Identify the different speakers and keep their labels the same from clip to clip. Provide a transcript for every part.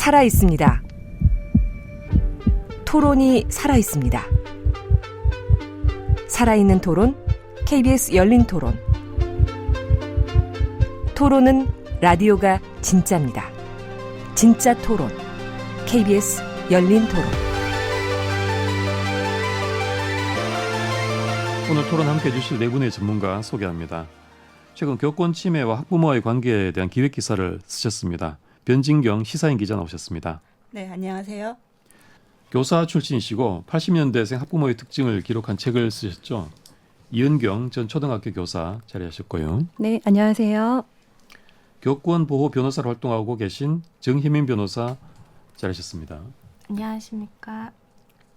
Speaker 1: 살아 있습니다. 토론이 살아 있습니다. 살아있는 토론, KBS 열린 토론. 토론은 라디오가 진짜입니다. 진짜 토론, KBS 열린 토론.
Speaker 2: 오늘 토론 함께해 주실 네 분의 전문가 소개합니다. 최근 교권 침해와 학부모와의 관계에 대한 기획 기사를 쓰셨습니다. 변진경 시사인 기자 나오셨습니다.
Speaker 3: 네, 안녕하세요.
Speaker 2: 교사 출신이시고 80년대생 학부모의 특징을 기록한 책을 쓰셨죠. 이은경 전 초등학교 교사 자리하셨고요.
Speaker 4: 네, 안녕하세요.
Speaker 2: 교권 보호 변호사로 활동하고 계신 정혜민 변호사 자리하셨습니다.
Speaker 5: 안녕하십니까.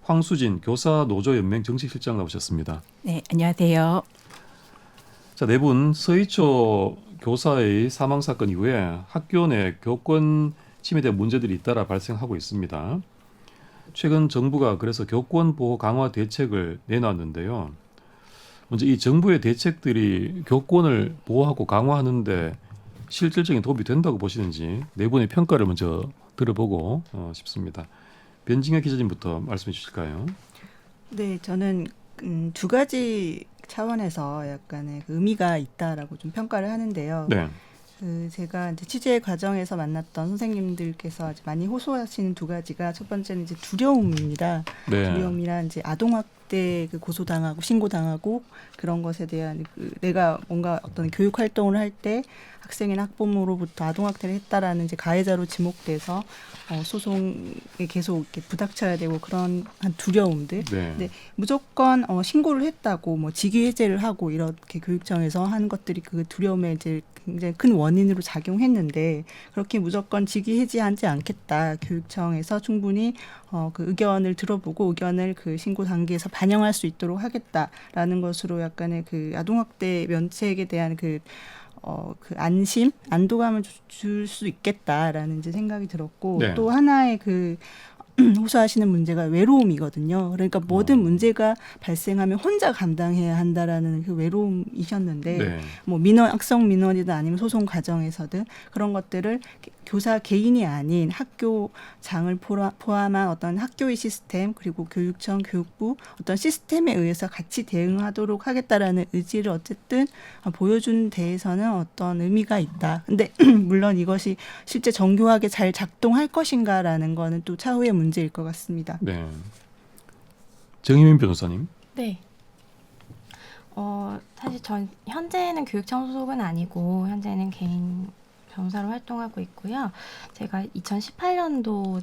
Speaker 2: 황수진 교사 노조연맹 정책실장 나오셨습니다.
Speaker 4: 네, 안녕하세요.
Speaker 2: 자, 네 분 서희초 교사의 사망 사건 이후에 학교 내 교권 침해된 문제들이 잇따라 발생하고 있습니다. 최근 정부가 그래서 교권 보호 강화 대책을 내놨는데요. 먼저 이 정부의 대책들이 교권을 보호하고 강화하는데 실질적인 도움이 된다고 보시는지 네 분의 평가를 먼저 들어보고 싶습니다. 변진경 기자님부터 말씀해 주실까요?
Speaker 3: 네, 저는 두 가지 차원에서 약간의 의미가 있다라고 좀 평가를 하는데요.
Speaker 2: 네.
Speaker 3: 제가 이제 취재 과정에서 만났던 선생님들께서 아주 많이 호소하시는 두 가지가 첫 번째는 이제 두려움입니다.
Speaker 2: 네.
Speaker 3: 두려움이란 이제 아동학대 고소당하고 신고당하고 그런 것에 대한 내가 뭔가 어떤 교육 활동을 할 때 학생이나 학부모로부터 아동학대를 했다라는 이제 가해자로 지목돼서 소송에 계속 이렇게 부닥쳐야 되고 그런 한 두려움들.
Speaker 2: 네.
Speaker 3: 네, 무조건 신고를 했다고 뭐 직위 해제를 하고 이렇게 교육청에서 한 것들이 그 두려움에 이제 굉장히 큰 원인으로 작용했는데 그렇게 무조건 직위 해제하지 않겠다. 교육청에서 충분히 그 의견을 들어보고 의견을 그 신고 단계에서 반영할 수 있도록 하겠다라는 것으로 약간의 그 아동학대 면책에 대한 그 안심, 안도감을 줄 수 있겠다라는 이제 생각이 들었고
Speaker 2: 네.
Speaker 3: 또 하나의 그 호소하시는 문제가 외로움이거든요. 그러니까 모든 문제가 발생하면 혼자 감당해야 한다라는 그 외로움이셨는데
Speaker 2: 네.
Speaker 3: 뭐 악성 민원이든 아니면 소송 과정에서든 그런 것들을 교사 개인이 아닌 학교장을 포함한 어떤 학교의 시스템 그리고 교육청, 교육부 어떤 시스템에 의해서 같이 대응하도록 하겠다라는 의지를 어쨌든 보여준 데에서는 어떤 의미가 있다. 근데 물론 이것이 실제 정교하게 잘 작동할 것인가라는 거는 또 차후의 문제일 것 같습니다.
Speaker 2: 네. 정혜민 변호사님.
Speaker 5: 네. 사실 전 현재는 교육청 소속은 아니고 현재는 개인 변호사로 활동하고 있고요. 제가 2018년도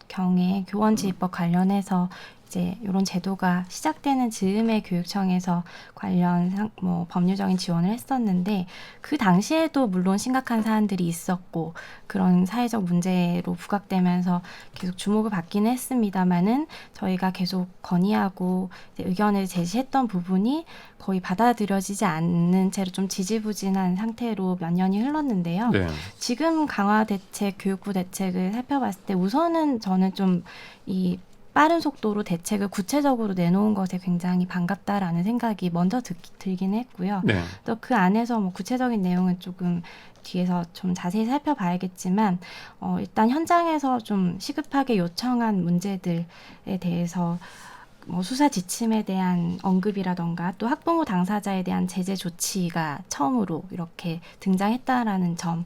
Speaker 5: 경에 교원지휘법 관련해서 이제 이런 제도가 시작되는 즈음에 교육청에서 관련 법률적인 지원을 했었는데 그 당시에도 물론 심각한 사안들이 있었고 그런 사회적 문제로 부각되면서 계속 주목을 받기는 했습니다마는 저희가 계속 건의하고 이제 의견을 제시했던 부분이 거의 받아들여지지 않는 채로 좀 지지부진한 상태로 몇 년이 흘렀는데요.
Speaker 2: 네.
Speaker 5: 지금 강화 대책, 교육부 대책을 살펴봤을 때 우선은 저는 좀 이 빠른 속도로 대책을 구체적으로 내놓은 것에 굉장히 반갑다라는 생각이 먼저 들긴 했고요.
Speaker 2: 네.
Speaker 5: 또 그 안에서 뭐 구체적인 내용은 조금 뒤에서 좀 자세히 살펴봐야겠지만 일단 현장에서 좀 시급하게 요청한 문제들에 대해서 뭐 수사 지침에 대한 언급이라던가 또 학부모 당사자에 대한 제재 조치가 처음으로 이렇게 등장했다라는 점을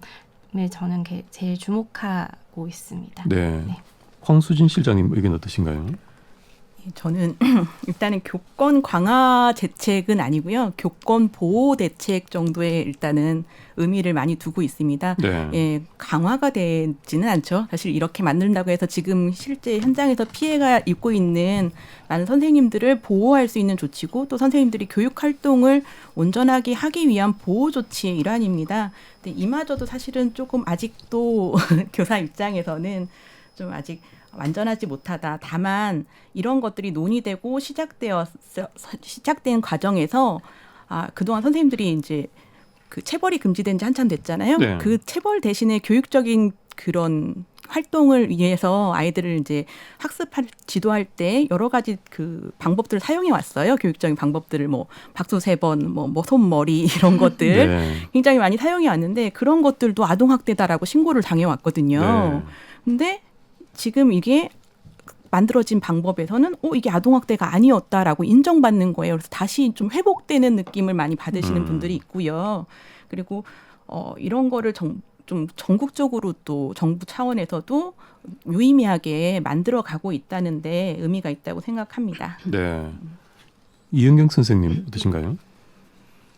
Speaker 5: 저는 제일 주목하고 있습니다.
Speaker 2: 네.
Speaker 5: 네.
Speaker 2: 황수진 실장님 의견 어떠신가요?
Speaker 4: 저는 일단은 교권 강화 대책은 아니고요. 교권 보호 대책 정도의 일단은 의미를 많이 두고 있습니다.
Speaker 2: 네.
Speaker 4: 예, 강화가 되지는 않죠. 사실 이렇게 만든다고 해서 지금 실제 현장에서 피해가 입고 있는 많은 선생님들을 보호할 수 있는 조치고 또 선생님들이 교육 활동을 온전하게 하기 위한 보호 조치의 일환입니다. 근데 이마저도 사실은 조금 아직도 교사 입장에서는 좀 아직 완전하지 못하다. 다만 이런 것들이 논의되고 시작된 과정에서 그동안 선생님들이 이제 그 체벌이 금지된 지 한참 됐잖아요.
Speaker 2: 네.
Speaker 4: 그 체벌 대신에 교육적인 그런 활동을 위해서 아이들을 이제 지도할 때 여러 가지 그 방법들을 사용해 왔어요. 교육적인 방법들을 뭐 박수 3번, 뭐 손머리 이런 것들
Speaker 2: 네.
Speaker 4: 굉장히 많이 사용해 왔는데 그런 것들도 아동학대다라고 신고를 당해 왔거든요.
Speaker 2: 네.
Speaker 4: 근데 지금 이게 만들어진 방법에서는 이게 아동학대가 아니었다라고 인정받는 거예요. 그래서 다시 좀 회복되는 느낌을 많이 받으시는 분들이 있고요. 그리고 이런 거를 좀 전국적으로 또 정부 차원에서도 유의미하게 만들어가고 있다는데 의미가 있다고 생각합니다.
Speaker 2: 네. 이은경 선생님 어떠신가요?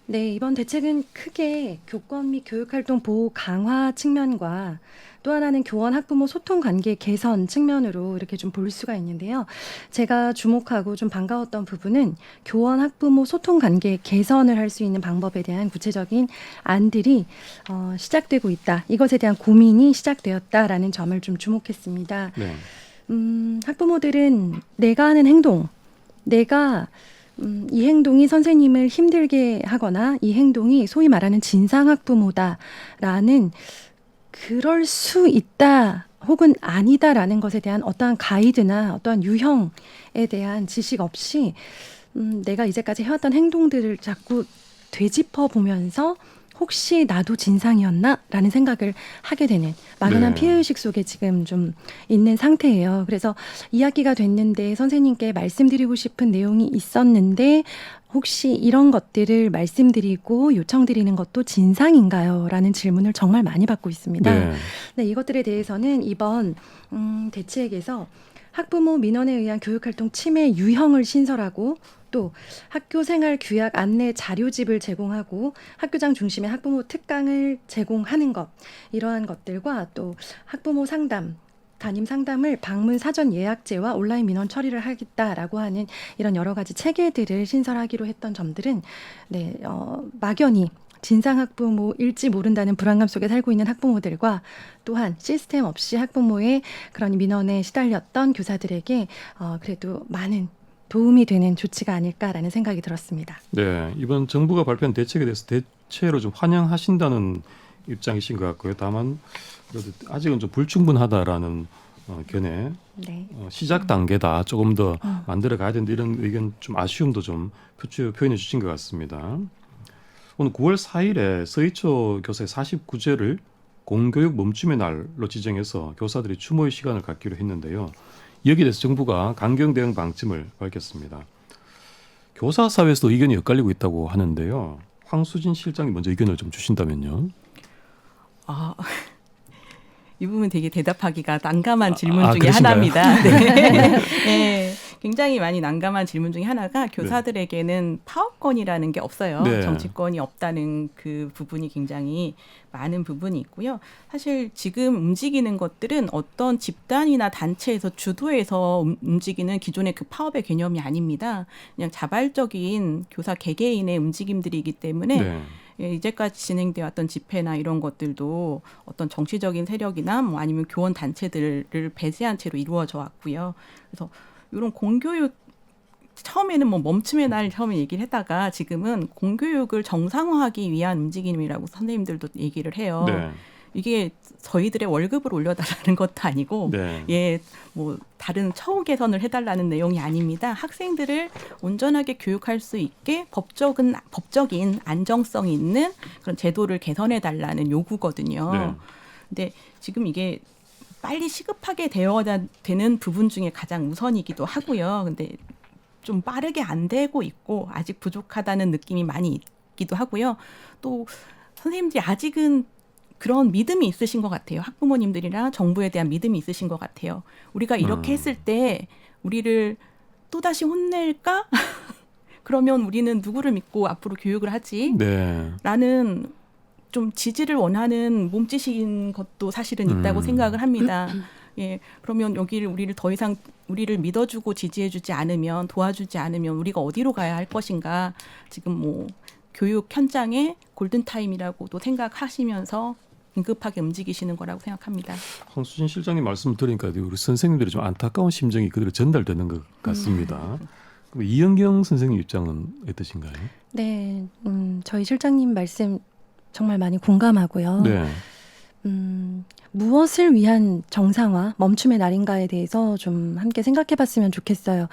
Speaker 6: 네, 이번 대책은 크게 교권 및 교육활동 보호 강화 측면과 또 하나는 교원 학부모 소통 관계 개선 측면으로 이렇게 좀 볼 수가 있는데요. 제가 주목하고 좀 반가웠던 부분은 교원 학부모 소통 관계 개선을 할 수 있는 방법에 대한 구체적인 안들이 시작되고 있다. 이것에 대한 고민이 시작되었다라는 점을 좀 주목했습니다.
Speaker 2: 네.
Speaker 6: 학부모들은 내가 하는 행동, 이 행동이 선생님을 힘들게 하거나 이 행동이 소위 말하는 진상학부모다라는 그럴 수 있다 혹은 아니다라는 것에 대한 어떠한 가이드나 어떠한 유형에 대한 지식 없이 내가 이제까지 해왔던 행동들을 자꾸 되짚어 보면서 혹시 나도 진상이었나? 라는 생각을 하게 되는 막연한
Speaker 2: 네.
Speaker 6: 피해의식 속에 지금 좀 있는 상태예요. 그래서 2학기가 됐는데 선생님께 말씀드리고 싶은 내용이 있었는데 혹시 이런 것들을 말씀드리고 요청드리는 것도 진상인가요? 라는 질문을 정말 많이 받고 있습니다.
Speaker 2: 네.
Speaker 6: 네, 이것들에 대해서는 이번 대책에서 학부모 민원에 의한 교육활동 침해 유형을 신설하고 또 학교생활 규약 안내 자료집을 제공하고 학교장 중심의 학부모 특강을 제공하는 것, 이러한 것들과 또 학부모 상담, 담임 상담을 방문 사전 예약제와 온라인 민원 처리를 하겠다라고 하는 이런 여러 가지 체계들을 신설하기로 했던 점들은 막연히 진상학부모일지 모른다는 불안감 속에 살고 있는 학부모들과 또한 시스템 없이 학부모의 그런 민원에 시달렸던 교사들에게 그래도 많은 도움이 되는 조치가 아닐까라는 생각이 들었습니다.
Speaker 2: 네. 이번 정부가 발표한 대책에 대해서 대체로 좀 환영하신다는 입장이신 것 같고요. 다만 그래도 아직은 좀 불충분하다라는 견해,
Speaker 6: 네.
Speaker 2: 시작 단계다. 조금 더 만들어 가야 된다. 이런 의견 좀 아쉬움도 좀 표현해 주신 것 같습니다. 오늘 9월 4일에 서희초 교사의 49제를 공교육 멈춤의 날로 지정해서 교사들이 추모의 시간을 갖기로 했는데요. 여기에 대해서 정부가 강경 대응 방침을 밝혔습니다. 교사 사회에서도 의견이 엇갈리고 있다고 하는데요. 황수진 실장이 먼저 의견을 좀 주신다면요.
Speaker 4: 이 부분 되게 대답하기가 난감한 질문 중에
Speaker 2: 그러신가요?
Speaker 4: 하나입니다. 네. 네. 굉장히 많이 난감한 질문 중에 하나가 교사들에게는 파업권이라는 게 없어요.
Speaker 2: 네.
Speaker 4: 정치권이 없다는 그 부분이 굉장히 많은 부분이 있고요. 사실 지금 움직이는 것들은 어떤 집단이나 단체에서 주도해서 움직이는 기존의 그 파업의 개념이 아닙니다. 그냥 자발적인 교사 개개인의 움직임들이기 때문에
Speaker 2: 네.
Speaker 4: 예, 이제까지 진행되어 왔던 집회나 이런 것들도 어떤 정치적인 세력이나 뭐 아니면 교원 단체들을 배제한 채로 이루어져 왔고요. 그래서 이런 공교육 처음에는 뭐 멈춤의 날 처음에 얘기를 했다가 지금은 공교육을 정상화하기 위한 움직임이라고 선생님들도 얘기를 해요.
Speaker 2: 네.
Speaker 4: 이게 저희들의 월급을 올려달라는 것도 아니고
Speaker 2: 네.
Speaker 4: 예, 뭐 다른 처우 개선을 해달라는 내용이 아닙니다. 학생들을 온전하게 교육할 수 있게 법적인 안정성이 있는 그런 제도를 개선해달라는 요구거든요.
Speaker 2: 네.
Speaker 4: 근데 지금 이게 빨리 시급하게 되어야 되는 부분 중에 가장 우선이기도 하고요. 근데 좀 빠르게 안 되고 있고 아직 부족하다는 느낌이 많이 있기도 하고요. 또 선생님들이 아직은 그런 믿음이 있으신 것 같아요. 학부모님들이랑 정부에 대한 믿음이 있으신 것 같아요. 우리가 이렇게 했을 때 우리를 또다시 혼낼까? 그러면 우리는 누구를 믿고 앞으로 교육을 하지?
Speaker 2: 네.
Speaker 4: 라는 좀 지지를 원하는 몸짓인 것도 사실은 있다고 생각을 합니다. 예, 그러면 여기를 우리를 더 이상 우리를 믿어주고 지지해주지 않으면 도와주지 않으면 우리가 어디로 가야 할 것인가? 지금 뭐 교육 현장의 골든 타임이라고도 생각하시면서 긴급하게 움직이시는 거라고 생각합니다.
Speaker 2: 황수진 실장님 말씀을 들으니까 우리 선생님들이 좀 안타까운 심정이 그대로 전달되는 것 같습니다. 그럼 이은경 선생님 입장은 어떠신가요?
Speaker 6: 네, 저희 실장님 말씀 정말 많이 공감하고요.
Speaker 2: 네.
Speaker 6: 무엇을 위한 정상화, 멈춤의 날인가에 대해서 좀 함께 생각해봤으면 좋겠어요.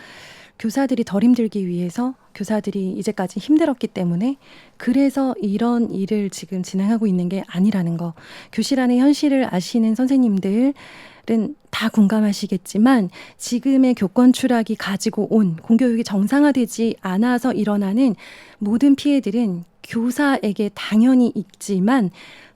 Speaker 6: 교사들이 덜 힘들기 위해서 교사들이 이제까지 힘들었기 때문에 그래서 이런 일을 지금 진행하고 있는 게 아니라는 거. 교실 안의 현실을 아시는 선생님들 다 공감하시겠지만 지금의 교권 추락이 가지고 온 공교육이 정상화되지 않아서 일어나는 모든 피해들은 교사에게 당연히 있지만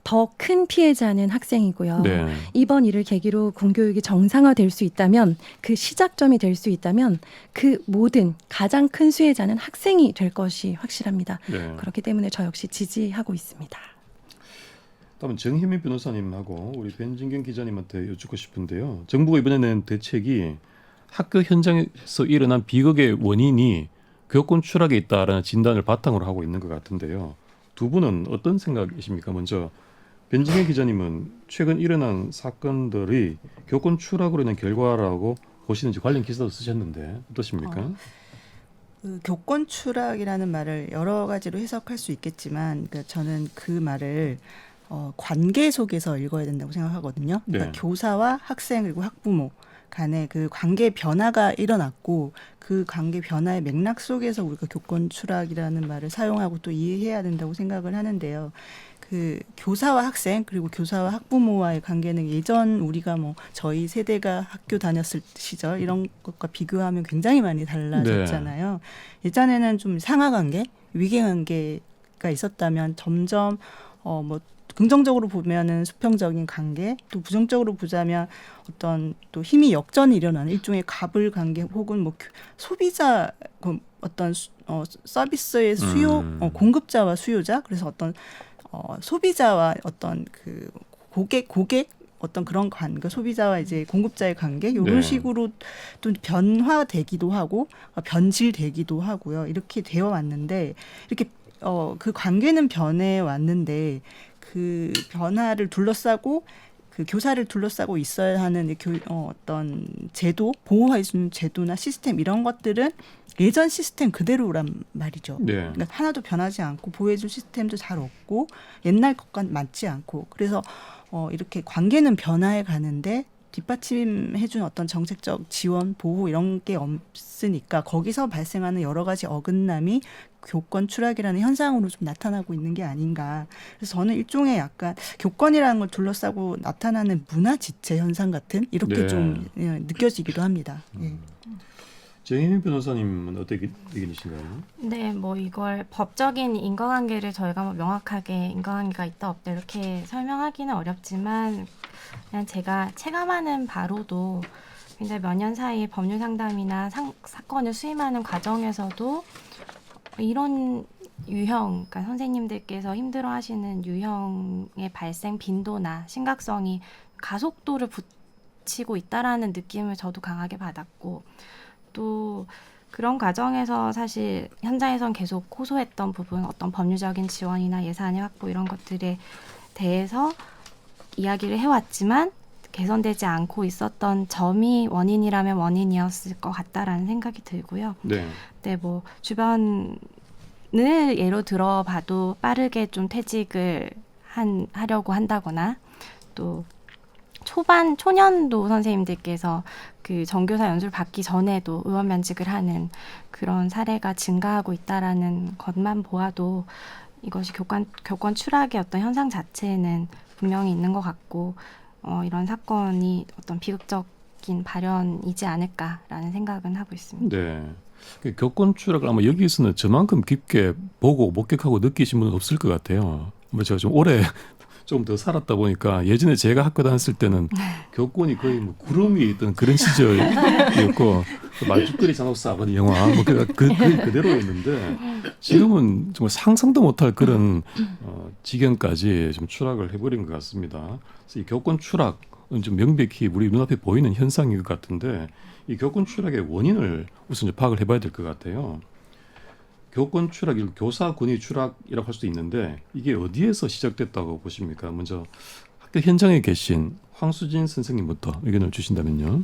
Speaker 6: 더 큰 피해자는 학생이고요.
Speaker 2: 네.
Speaker 6: 이번 일을 계기로 공교육이 정상화될 수 있다면 그 시작점이 될 수 있다면 그 모든 가장 큰 수혜자는 학생이 될 것이 확실합니다.
Speaker 2: 네.
Speaker 6: 그렇기 때문에 저 역시 지지하고 있습니다.
Speaker 2: 다음은 정혜민 변호사님하고 우리 변진경 기자님한테 여쭙고 싶은데요. 정부가 이번에 낸 대책이 학교 현장에서 일어난 비극의 원인이 교권 추락에 있다라는 진단을 바탕으로 하고 있는 것 같은데요. 두 분은 어떤 생각이십니까? 먼저 변진경 기자님은 최근 일어난 사건들이 교권 추락으로 인한 결과라고 보시는지 관련 기사도 쓰셨는데 어떠십니까?
Speaker 3: 그 교권 추락이라는 말을 여러 가지로 해석할 수 있겠지만 그러니까 저는 그 말을 관계 속에서 읽어야 된다고 생각하거든요. 그러니까
Speaker 2: 네.
Speaker 3: 교사와 학생 그리고 학부모 간의 그 관계 변화가 일어났고 그 관계 변화의 맥락 속에서 우리가 교권 추락이라는 말을 사용하고 또 이해해야 된다고 생각을 하는데요. 그 교사와 학생 그리고 교사와 학부모와의 관계는 예전 우리가 뭐 저희 세대가 학교 다녔을 시절 이런 것과 비교하면 굉장히 많이 달라졌잖아요. 예전에는 좀 상하 관계, 위계 관계가 있었다면 점점 뭐 긍정적으로 보면은 수평적인 관계, 또 부정적으로 보자면 어떤 또 힘이 역전이 일어나는 일종의 갑을 관계 혹은 뭐 소비자 어떤 서비스의 수요 공급자와 수요자 그래서 어떤 소비자와 어떤 그 고객 어떤 그런 관계, 소비자와 이제 공급자의 관계 이런
Speaker 2: 네.
Speaker 3: 식으로 또 변화되기도 하고 변질되기도 하고요. 이렇게 되어 왔는데 이렇게 그 관계는 변해 왔는데 그 변화를 둘러싸고 그 교사를 둘러싸고 있어야 하는 어떤 제도, 보호할 수 있는 제도나 시스템 이런 것들은 예전 시스템 그대로란 말이죠.
Speaker 2: 네.
Speaker 3: 그러니까 하나도 변하지 않고 보호해줄 시스템도 잘 없고 옛날 것과 맞지 않고 그래서 이렇게 관계는 변화해 가는데 뒷받침해준 어떤 정책적 지원, 보호 이런 게 없으니까 거기서 발생하는 여러 가지 어긋남이 교권 추락이라는 현상으로 좀 나타나고 있는 게 아닌가. 그래서 저는 일종의 약간 교권이라는 걸 둘러싸고 나타나는 문화 지체 현상 같은 이렇게
Speaker 2: 네.
Speaker 3: 좀 느껴지기도 합니다. 예.
Speaker 2: 정혜민 변호사님은 어떻게 의견이신가요?
Speaker 5: 네, 뭐 이걸 법적인 인과관계를 저희가 뭐 명확하게 인과관계가 있다 없다 이렇게 설명하기는 어렵지만 그냥 제가 체감하는 바로도 굉장히 몇 년 사이에 법률 상담이나 사건을 수임하는 과정에서도 이런 유형, 그러니까 선생님들께서 힘들어하시는 유형의 발생 빈도나 심각성이 가속도를 붙이고 있다라는 느낌을 저도 강하게 받았고 또 그런 과정에서 사실 현장에선 계속 호소했던 부분 어떤 법률적인 지원이나 예산의 확보 이런 것들에 대해서 이야기를 해왔지만 개선되지 않고 있었던 점이 원인이라면 원인이었을 것 같다라는 생각이 들고요.
Speaker 2: 네.
Speaker 5: 네, 뭐 주변을 예로 들어봐도 빠르게 좀 퇴직을 하려고 한다거나 또 초년도 선생님들께서 그 정교사 연수를 받기 전에도 의원 면직을 하는 그런 사례가 증가하고 있다라는 것만 보아도 이것이 교권 추락의 어떤 현상 자체는 분명히 있는 것 같고 이런 사건이 어떤 비극적인 발현이지 않을까라는 생각은 하고 있습니다.
Speaker 2: 네. 교권 추락을 아마 여기서는 저만큼 깊게 보고 목격하고 느끼신 분은 없을 것 같아요. 뭐 제가 좀 오래 좀 더 살았다 보니까 예전에 제가 학교 다녔을 때는 교권이 거의 뭐 구름 위에 있던 그런 시절이었고 말죽거리 잔혹사 아버지 영화 뭐 그대로였는데 지금은 정말 상상도 못할 그런 지경까지 좀 추락을 해버린 것 같습니다. 그래서 이 교권 추락은 좀 명백히 우리 눈앞에 보이는 현상인 것 같은데 이 교권 추락의 원인을 우선 파악을 해봐야 될 것 같아요. 교권 추락이 교사 권위 추락이라고 할 수도 있는데 이게 어디에서 시작됐다고 보십니까? 먼저 학교 현장에 계신 황수진 선생님부터 의견을 주신다면요.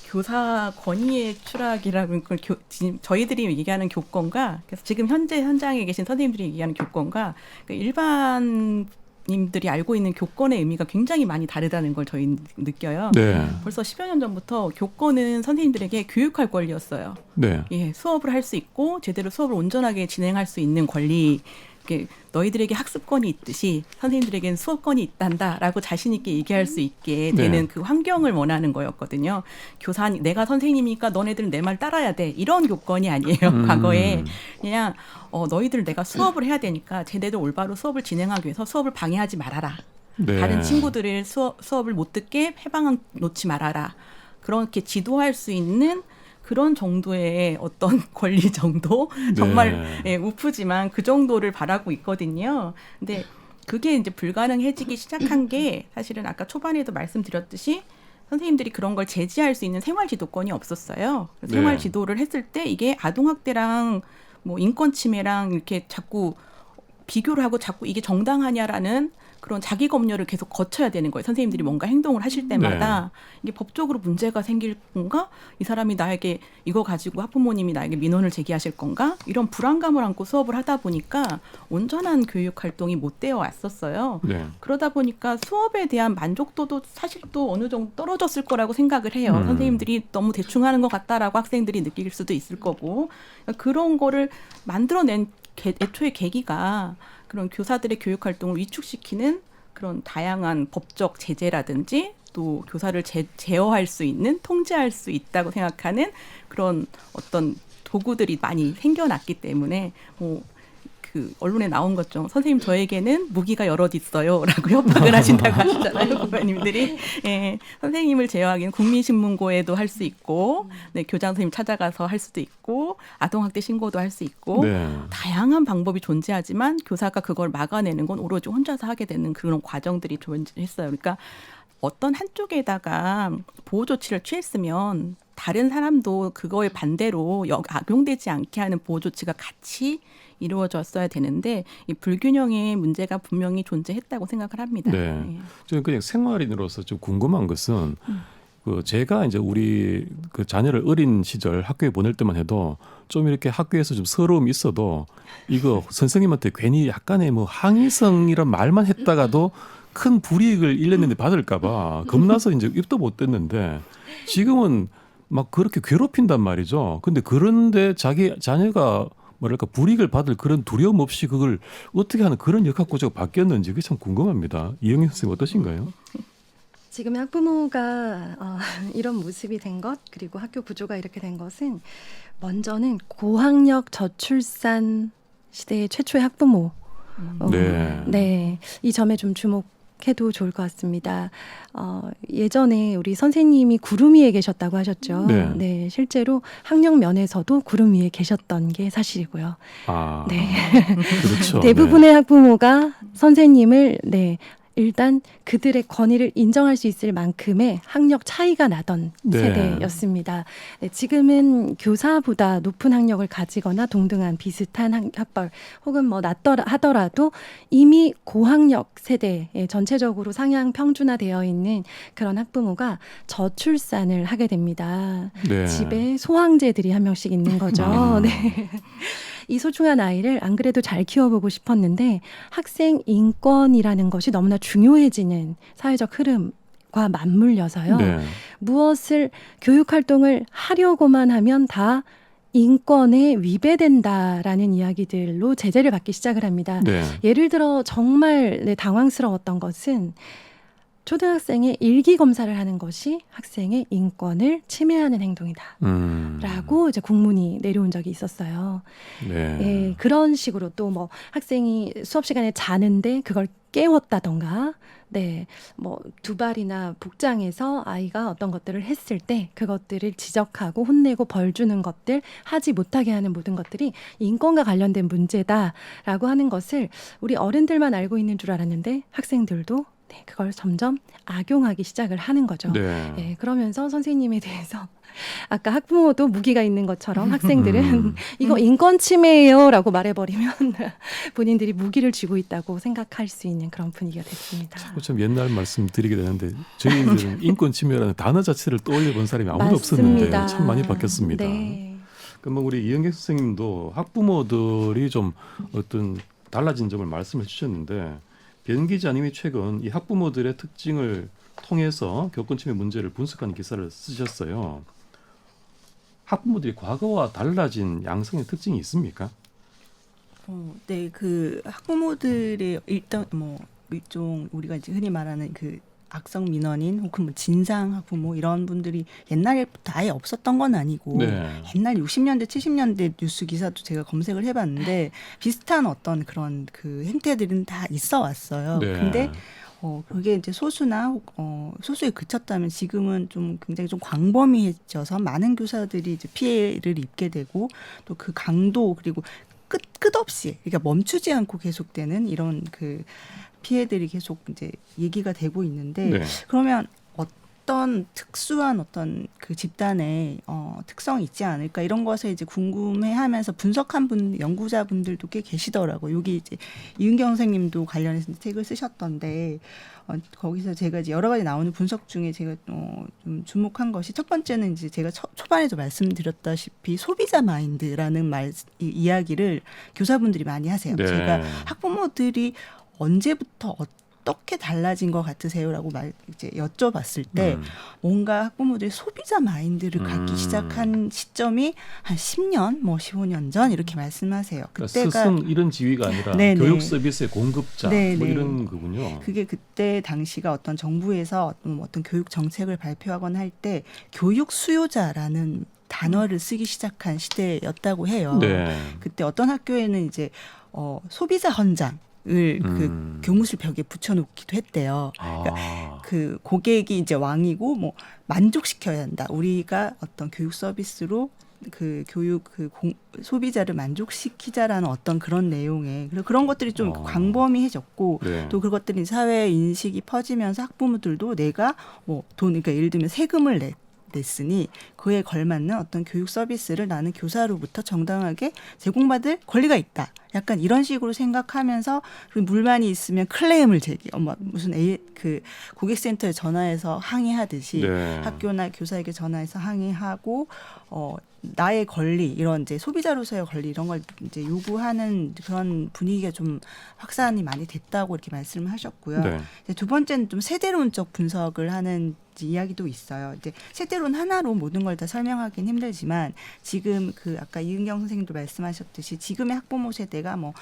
Speaker 4: 교사 권위의 추락이라는 걸 지금 저희들이 얘기하는 교권과 그래서 지금 현재 현장에 계신 선생님들이 얘기하는 교권과 일반님들이 알고 있는 교권의 의미가 굉장히 많이 다르다는 걸 저희 느껴요.
Speaker 2: 네.
Speaker 4: 벌써 10여 년 전부터 교권은 선생님들에게 교육할 권리였어요.
Speaker 2: 네.
Speaker 4: 예, 수업을 할 수 있고 제대로 수업을 온전하게 진행할 수 있는 권리. 이렇게 너희들에게 학습권이 있듯이 선생님들에게는 수업권이 있단다라고 자신 있게 얘기할 수 있게 되는
Speaker 2: 네.
Speaker 4: 그 환경을 원하는 거였거든요. 교사님, 내가 선생님이니까 너네들은 내 말 따라야 돼. 이런 교권이 아니에요. 과거에 그냥 너희들 내가 수업을 해야 되니까 쟤네들 올바로 수업을 진행하기 위해서 수업을 방해하지 말아라.
Speaker 2: 네.
Speaker 4: 다른 친구들의 수업을 못 듣게 해방 놓지 말아라. 그렇게 지도할 수 있는 그런 정도의 어떤 권리 정도 정말
Speaker 2: 네.
Speaker 4: 우프지만 그 정도를 바라고 있거든요. 근데 그게 이제 불가능해지기 시작한 게 사실은 아까 초반에도 말씀드렸듯이 선생님들이 그런 걸 제지할 수 있는 생활 지도권이 없었어요.
Speaker 2: 네.
Speaker 4: 생활 지도를 했을 때 이게 아동학대랑 뭐 인권 침해랑 이렇게 자꾸 비교를 하고 자꾸 이게 정당하냐라는 그런 자기 검열을 계속 거쳐야 되는 거예요. 선생님들이 뭔가 행동을 하실 때마다 이게 법적으로 문제가 생길 건가? 이 사람이 나에게 이거 가지고 학부모님이 나에게 민원을 제기하실 건가? 이런 불안감을 안고 수업을 하다 보니까 온전한 교육 활동이 못 되어 왔었어요.
Speaker 2: 네.
Speaker 4: 그러다 보니까 수업에 대한 만족도도 사실 또 어느 정도 떨어졌을 거라고 생각을 해요. 선생님들이 너무 대충 하는 것 같다라고 학생들이 느낄 수도 있을 거고 그런 거를 만들어낸 애초에 계기가 그런 교사들의 교육 활동을 위축시키는 그런 다양한 법적 제재라든지 또 교사를 제어할 수 있는 통제할 수 있다고 생각하는 그런 어떤 도구들이 많이 생겨났기 때문에 뭐 그 언론에 나온 것좀 선생님 저에게는 무기가 여럿 있어요라고 협박을 하신다고 하시잖아요. 부모님들이 선생님을 제어하기는 국민신문고에도 할 수 있고 교장 선생님 찾아가서 할 수도 있고 아동학대 신고도 할 수 있고 다양한 방법이 존재하지만 교사가 그걸 막아내는 건 오로지 혼자서 하게 되는 그런 과정들이 존재했어요. 그러니까 어떤 한쪽에다가 보호 조치를 취했으면 다른 사람도 그거에 반대로 악용되지 않게 하는 보호 조치가 같이 이루어졌어야 되는데 이 불균형의 문제가 분명히 존재했다고 생각을 합니다.
Speaker 2: 네. 저는 그냥 생활인으로서 좀 궁금한 것은 그 제가 이제 우리 그 자녀를 어린 시절 학교에 보낼 때만 해도 좀 이렇게 학교에서 좀 서러움이 있어도 이거 선생님한테 괜히 약간의 뭐 항의성이란 말만 했다가도 큰 불이익을 1년 내내 받을까봐 겁나서 이제 입도 못 댔는데 지금은 막 그렇게 괴롭힌단 말이죠. 근데 그런데 자기 자녀가 뭐랄까 불이익을 받을 그런 두려움 없이 그걸 어떻게 하는 그런 역학 구조가 바뀌었는지 그게 참 궁금합니다. 이영애 선생님 어떠신가요?
Speaker 6: 지금의 학부모가 이런 모습이 된 것 그리고 학교 구조가 이렇게 된 것은 먼저는 고학력 저출산 시대의 최초의 학부모 네, 이 점에 좀 주목해도 좋을 것 같습니다. 예전에 우리 선생님이 구름 위에 계셨다고 하셨죠.
Speaker 2: 네.
Speaker 6: 네, 실제로 학력 면에서도 구름 위에 계셨던 게 사실이고요.
Speaker 2: 아,
Speaker 6: 네.
Speaker 2: 그렇죠.
Speaker 6: 대부분의 학부모가 선생님을 일단 그들의 권위를 인정할 수 있을 만큼의 학력 차이가 나던 세대였습니다. 네, 지금은 교사보다 높은 학력을 가지거나 동등한 비슷한 학벌 혹은 뭐 낮더라 하더라도 이미 고학력 세대에 전체적으로 상향 평준화되어 있는 그런 학부모가 저출산을 하게 됩니다.
Speaker 2: 네.
Speaker 6: 집에 소황제들이 한 명씩 있는 거죠. 네. 이 소중한 아이를 안 그래도 잘 키워보고 싶었는데 학생 인권이라는 것이 너무나 중요해지는 사회적 흐름과 맞물려서요. 무엇을 교육활동을 하려고만 하면 다 인권에 위배된다라는 이야기들로 제재를 받기 시작을 합니다. 예를 들어 정말 당황스러웠던 것은 초등학생의 일기 검사를 하는 것이 학생의 인권을 침해하는 행동이다. 라고 이제 공문이 내려온 적이 있었어요. 예, 그런 식으로 또 뭐 학생이 수업 시간에 자는데 그걸 깨웠다던가, 네, 뭐 두발이나 복장에서 아이가 어떤 것들을 했을 때 그것들을 지적하고 혼내고 벌 주는 것들, 하지 못하게 하는 모든 것들이 인권과 관련된 문제다라고 하는 것을 우리 어른들만 알고 있는 줄 알았는데 학생들도 그걸 점점 악용하기 시작을 하는 거죠. 네, 그러면서 선생님에 대해서 아까 학부모도 무기가 있는 것처럼 학생들은 이거 인권 침해예요 라고 말해버리면 본인들이 무기를 쥐고 있다고 생각할 수 있는 그런 분위기가 됐습니다.
Speaker 2: 참 옛날 말씀 드리게 되는데 저희들은 인권 침해라는 단어 자체를 떠올려 본 사람이 아무도 없었는데 참 많이 바뀌었습니다.
Speaker 6: 네.
Speaker 2: 그럼 우리 이영애 선생님도 학부모들이 좀 어떤 달라진 점을 말씀해 주셨는데 변 기자님이 최근 이 학부모들의 특징을 통해서 교권 침해 문제를 분석하는 기사를 쓰셨어요. 학부모들이 과거와 달라진 양성의 특징이 있습니까?
Speaker 3: 네, 그 학부모들의 일단 뭐 일종 우리가 이제 흔히 말하는 그 악성 민원인 혹은 뭐 진상 학부모 이런 분들이 옛날부터 아예 없었던 건 아니고
Speaker 2: 네.
Speaker 3: 옛날 60년대 70년대 뉴스 기사도 제가 검색을 해봤는데 비슷한 어떤 그런 그 행태들은 다 있어 왔어요.
Speaker 2: 네.
Speaker 3: 근데 그게 이제 소수나 소수에 그쳤다면 지금은 좀 굉장히 좀 광범위해져서 많은 교사들이 이제 피해를 입게 되고 또 그 강도 그리고 끝없이 그러니까 멈추지 않고 계속되는 이런 그 피해들이 계속 이제 얘기가 되고 있는데
Speaker 2: 네.
Speaker 3: 그러면 어떤 특수한 어떤 그 집단의 특성이 있지 않을까 이런 것을 이제 궁금해하면서 분석한 연구자분들도 꽤 계시더라고요. 여기 이제 이은경 선생님도 관련해서 책을 쓰셨던데 거기서 제가 이제 여러 가지 나오는 분석 중에 제가 좀 주목한 것이 첫 번째는 이제 제가 초반에도 말씀드렸다시피 소비자 마인드라는 이야기를 교사분들이 많이 하세요.
Speaker 2: 네.
Speaker 3: 제가 학부모들이 언제부터 어떻게 달라진 것 같으세요라고 이제 여쭤봤을 때 뭔가 학부모들이 소비자 마인드를 갖기 시작한 시점이 한 10년, 뭐 15년 전 이렇게 말씀하세요.
Speaker 2: 그러니까
Speaker 3: 그때가
Speaker 2: 스승 이런 지위가 아니라
Speaker 3: 네네.
Speaker 2: 교육 서비스의 공급자
Speaker 3: 네네.
Speaker 2: 뭐 이런 거군요.
Speaker 3: 그게 그때 당시가 어떤 정부에서 어떤 교육 정책을 발표하거나 할 때 교육 수요자라는 단어를 쓰기 시작한 시대였다고 해요.
Speaker 2: 네.
Speaker 3: 그때 어떤 학교에는 이제 소비자 헌장 그 교무실 벽에 붙여놓기도 했대요. 그러니까 그 고객이 이제 왕이고 뭐 만족시켜야 한다. 우리가 어떤 교육 서비스로 그 교육 소비자를 만족시키자라는 어떤 그런 내용에 그런 것들이 좀 광범위해졌고
Speaker 2: 네.
Speaker 3: 또 그것들이 사회 인식이 퍼지면서 학부모들도 내가 뭐 그러니까 예를 들면 세금을 냈으니 그에 걸맞는 어떤 교육 서비스를 나는 교사로부터 정당하게 제공받을 권리가 있다. 약간 이런 식으로 생각하면서 물만이 있으면 클레임을 무슨 그 고객센터에 전화해서 항의하듯이
Speaker 2: 네.
Speaker 3: 학교나 교사에게 전화해서 항의하고 나의 권리 이런 이제 소비자로서의 권리 이런 걸 이제 요구하는 그런 분위기가 좀 확산이 많이 됐다고 이렇게 말씀을 하셨고요.
Speaker 2: 네.
Speaker 3: 이제 두 번째는 좀 세대론적 분석을 하는 이야기도 있어요. 이제 세대론 하나로 모든 걸 다 설명하기는 힘들지만 지금 그 아까 이은경 선생님도 말씀하셨듯이 지금의 학부모 세대가 뭐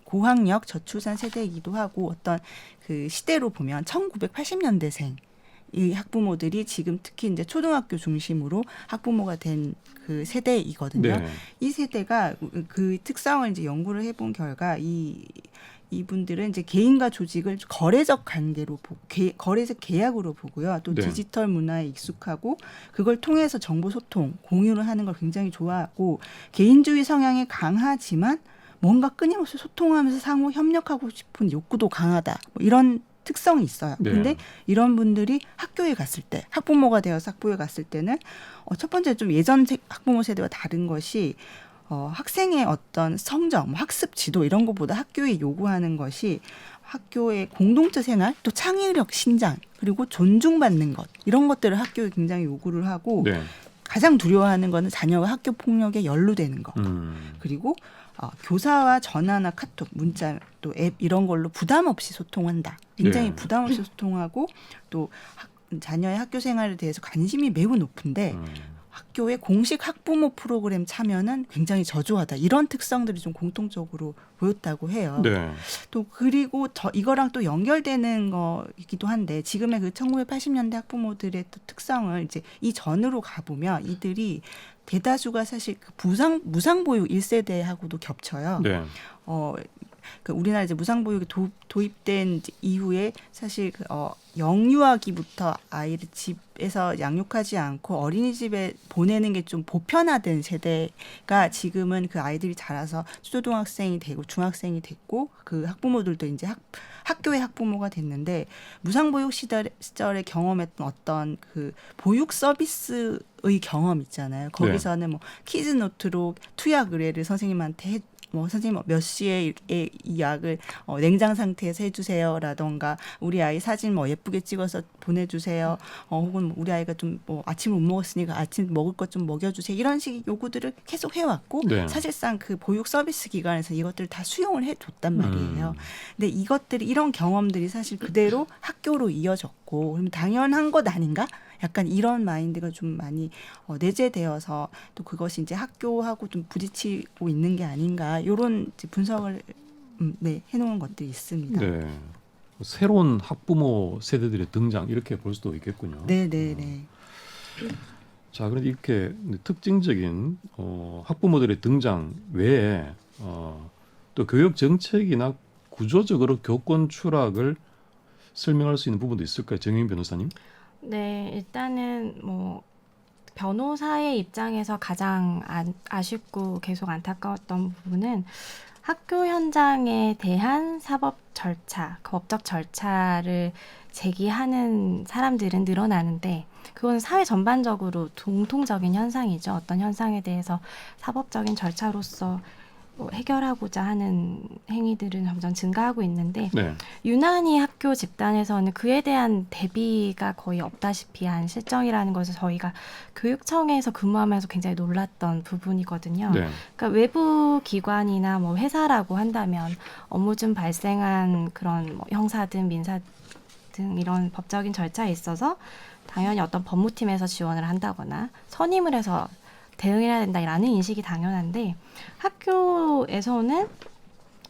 Speaker 3: 고학력 저출산 세대이기도 하고 어떤 그 시대로 보면 1980년대생 이 학부모들이 지금 특히 이제 초등학교 중심으로 학부모가 된 그 세대이거든요.
Speaker 2: 네.
Speaker 3: 이 세대가 그 특성을 이제 연구를 해본 결과 이분들은 이제 개인과 조직을 거래적 관계로 거래적 계약으로 보고요. 또
Speaker 2: 네.
Speaker 3: 디지털 문화에 익숙하고 그걸 통해서 정보 소통, 공유를 하는 걸 굉장히 좋아하고 개인주의 성향이 강하지만 뭔가 끊임없이 소통하면서 상호 협력하고 싶은 욕구도 강하다. 뭐 이런 특성이 있어요.
Speaker 2: 네.
Speaker 3: 근데 이런 분들이 학교에 갔을 때, 학부모가 되어서 학교에 갔을 때는 첫 번째 좀 예전 학부모 세대와 다른 것이 학생의 어떤 성적, 학습 지도 이런 것보다 학교에 요구하는 것이 학교의 공동체 생활, 또 창의력 신장, 그리고 존중받는 것 이런 것들을 학교에 굉장히 요구를 하고
Speaker 2: 네.
Speaker 3: 가장 두려워하는 거는 자녀가 학교 폭력에 연루되는 것. 그리고 교사와 전화나 카톡, 문자, 또 앱 이런 걸로 부담 없이 소통한다. 굉장히
Speaker 2: 네.
Speaker 3: 부담 없이 소통하고 또 자녀의 학교 생활에 대해서 관심이 매우 높은데 학교의 공식 학부모 프로그램 참여는 굉장히 저조하다. 이런 특성들이 좀 공통적으로 보였다고 해요.
Speaker 2: 네.
Speaker 3: 또 그리고 이거랑 또 연결되는 거이기도 한데 지금의 그 1980년대 학부모들의 또 특성을 이제 이 전으로 가보면 이들이 대다수가 사실 그 무상보육 1세대하고도 겹쳐요.
Speaker 2: 네.
Speaker 3: 그 우리나라 이제 무상보육이 도입된 이후에 사실 영유아기부터 아이를 집에서 양육하지 않고 어린이집에 보내는 게 좀 보편화된 세대가 지금은 그 아이들이 자라서 초등학생이 되고 중학생이 됐고 그 학부모들도 이제 학교의 학부모가 됐는데 무상보육 시절에 경험했던 어떤 그 보육 서비스의 경험 있잖아요. 거기서는 뭐 키즈노트로 투약 의뢰를 선생님한테 선생님 몇 시에 이 약을 냉장 상태에서 해주세요라던가 우리 아이 사진 예쁘게 찍어서 보내주세요. 혹은 우리 아이가 좀 아침을 못 먹었으니까 아침 먹을 것 좀 먹여주세요. 이런 식의 요구들을 계속 해왔고
Speaker 2: 네.
Speaker 3: 사실상 그 보육 서비스 기관에서 이것들을 다 수용을 해줬단 말이에요. 근데 이런 경험들이 사실 그대로 학교로 이어졌고 그럼 당연한 것 아닌가? 약간 이런 마인드가 좀 많이 내재되어서 또 그것이 이제 학교하고 좀 부딪히고 있는 게 아닌가 이런 분석을 해놓은 것들이 있습니다.
Speaker 2: 네. 새로운 학부모 세대들의 등장 이렇게 볼 수도 있겠군요.
Speaker 3: 네네네.
Speaker 2: 자, 그런데 이렇게 특징적인 학부모들의 등장 외에 또 교육 정책이나 구조적으로 교권 추락을 설명할 수 있는 부분도 있을까요, 정혜인 변호사님?
Speaker 5: 네, 일단은 뭐 변호사의 입장에서 가장 아쉽고 계속 안타까웠던 부분은 학교 현장에 대한 사법 절차, 법적 절차를 제기하는 사람들은 늘어나는데 그건 사회 전반적으로 공통적인 현상이죠. 어떤 현상에 대해서 사법적인 절차로서 해결하고자 하는 행위들은 점점 증가하고 있는데
Speaker 2: 네.
Speaker 5: 유난히 학교 집단에서는 그에 대한 대비가 거의 없다시피 한 실정이라는 것을 저희가 교육청에서 근무하면서 굉장히 놀랐던 부분이거든요.
Speaker 2: 네.
Speaker 5: 그러니까 외부 기관이나 뭐 회사라고 한다면 업무 중 발생한 그런 뭐 형사든 민사 등 이런 법적인 절차에 있어서 당연히 어떤 법무팀에서 지원을 한다거나 선임을 해서 대응해야 된다라는 인식이 당연한데 학교에서는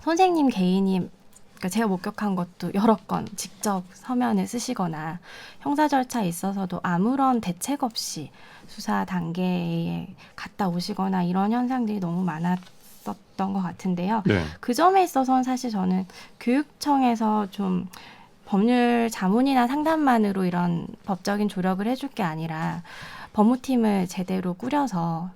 Speaker 5: 선생님 개인이 그러니까 제가 목격한 것도 여러 건 직접 서면을 쓰시거나 형사 절차에 있어서도 아무런 대책 없이 수사 단계에 갔다 오시거나 이런 현상들이 너무 많았었던 것 같은데요.
Speaker 2: 네.
Speaker 5: 그 점에 있어서는 사실 저는 교육청에서 좀 법률 자문이나 상담만으로 이런 법적인 조력을 해줄 게 아니라 법무팀을 제대로 꾸려서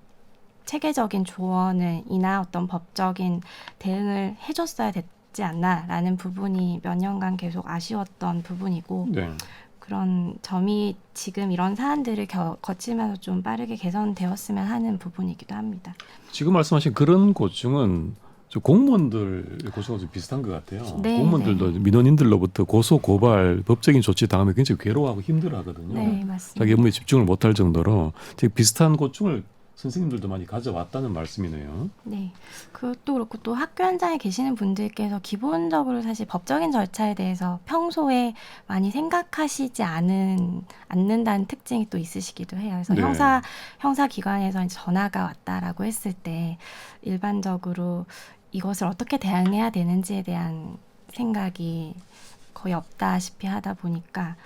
Speaker 5: 체계적인 조언이나 어떤 법적인 대응을 해줬어야 됐지 않나라는 부분이 몇 년간 계속 아쉬웠던 부분이고
Speaker 2: 네.
Speaker 5: 그런 점이 지금 이런 사안들을 거치면서 좀 빠르게 개선되었으면 하는 부분이기도 합니다.
Speaker 2: 지금 말씀하신 그런 고충은 저 공무원들 고소가 좀 비슷한 것 같아요.
Speaker 5: 네,
Speaker 2: 공무원들도 민원인들로부터 고소, 고발, 법적인 조치 당하면 굉장히 괴로워하고 힘들어하거든요.
Speaker 5: 네, 맞습니다.
Speaker 2: 자기 업무에 집중을 못할 정도로 되게 비슷한 고충을 선생님들도 많이 가져왔다는 말씀이네요.
Speaker 5: 네, 그것도 그렇고 또 학교 현장에 계시는 분들께서 기본적으로 사실 법적인 절차에 대해서 평소에 많이 생각하시지 않는다는 특징이 또 있으시기도 해요. 그래서
Speaker 2: 네.
Speaker 5: 형사 기관에서 이제 전화가 왔다라고 했을 때 일반적으로 이것을 어떻게 대응해야 되는지에 대한 생각이 거의 없다시피 하다 보니까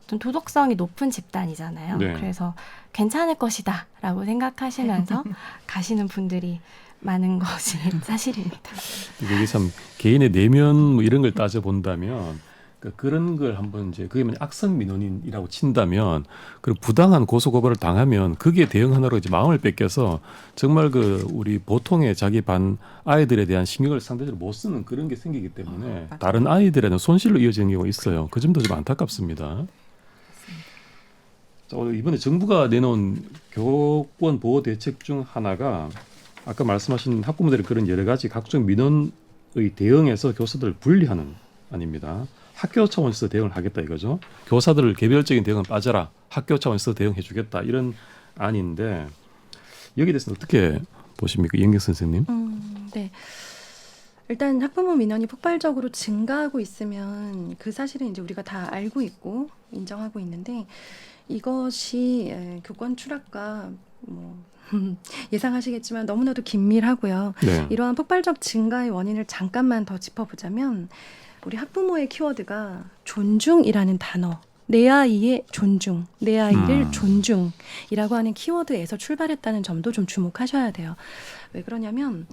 Speaker 5: 좀 도덕성이 높은 집단이잖아요.
Speaker 2: 네.
Speaker 5: 그래서 괜찮을 것이다라고 생각하시면서 가시는 분들이 많은 것이 사실입니다.
Speaker 2: 이게 참 개인의 내면 뭐 이런 걸 따져 본다면 그런 걸 한번 이제 그게 악성 민원인이라고 친다면 그 부당한 고소 고발을 당하면 거기에 대응하느라고 이제 마음을 뺏겨서 정말 그 우리 보통의 자기 반 아이들에 대한 신경을 상대적으로 못 쓰는 그런 게 생기기 때문에 다른 아이들에는 손실로 이어지는 경우가 있어요. 그 점도 좀 안타깝습니다. 자, 이번에 정부가 내놓은 교권 보호 대책 중 하나가 아까 말씀하신 학부모들의 그런 여러 가지 각종 민원의 대응에서 교사들을 분리하는 아닙니다. 학교 차원에서 대응을 하겠다 이거죠. 교사들을 개별적인 대응은 빠져라. 학교 차원에서 대응해 주겠다. 이런 안인데 여기에 대해서는 어떻게 보십니까? 이은경 선생님.
Speaker 6: 네. 일단 학부모 민원이 폭발적으로 증가하고 있으면 그 사실은 이제 우리가 다 알고 있고 인정하고 있는데 이것이 교권 추락과 뭐 예상하시겠지만 너무나도 긴밀하고요.
Speaker 2: 네.
Speaker 6: 이러한 폭발적 증가의 원인을 잠깐만 더 짚어보자면 우리 학부모의 키워드가 존중이라는 단어, 내 아이의 존중, 내 아이를 존중이라고 하는 키워드에서 출발했다는 점도 좀 주목하셔야 돼요. 왜 그러냐면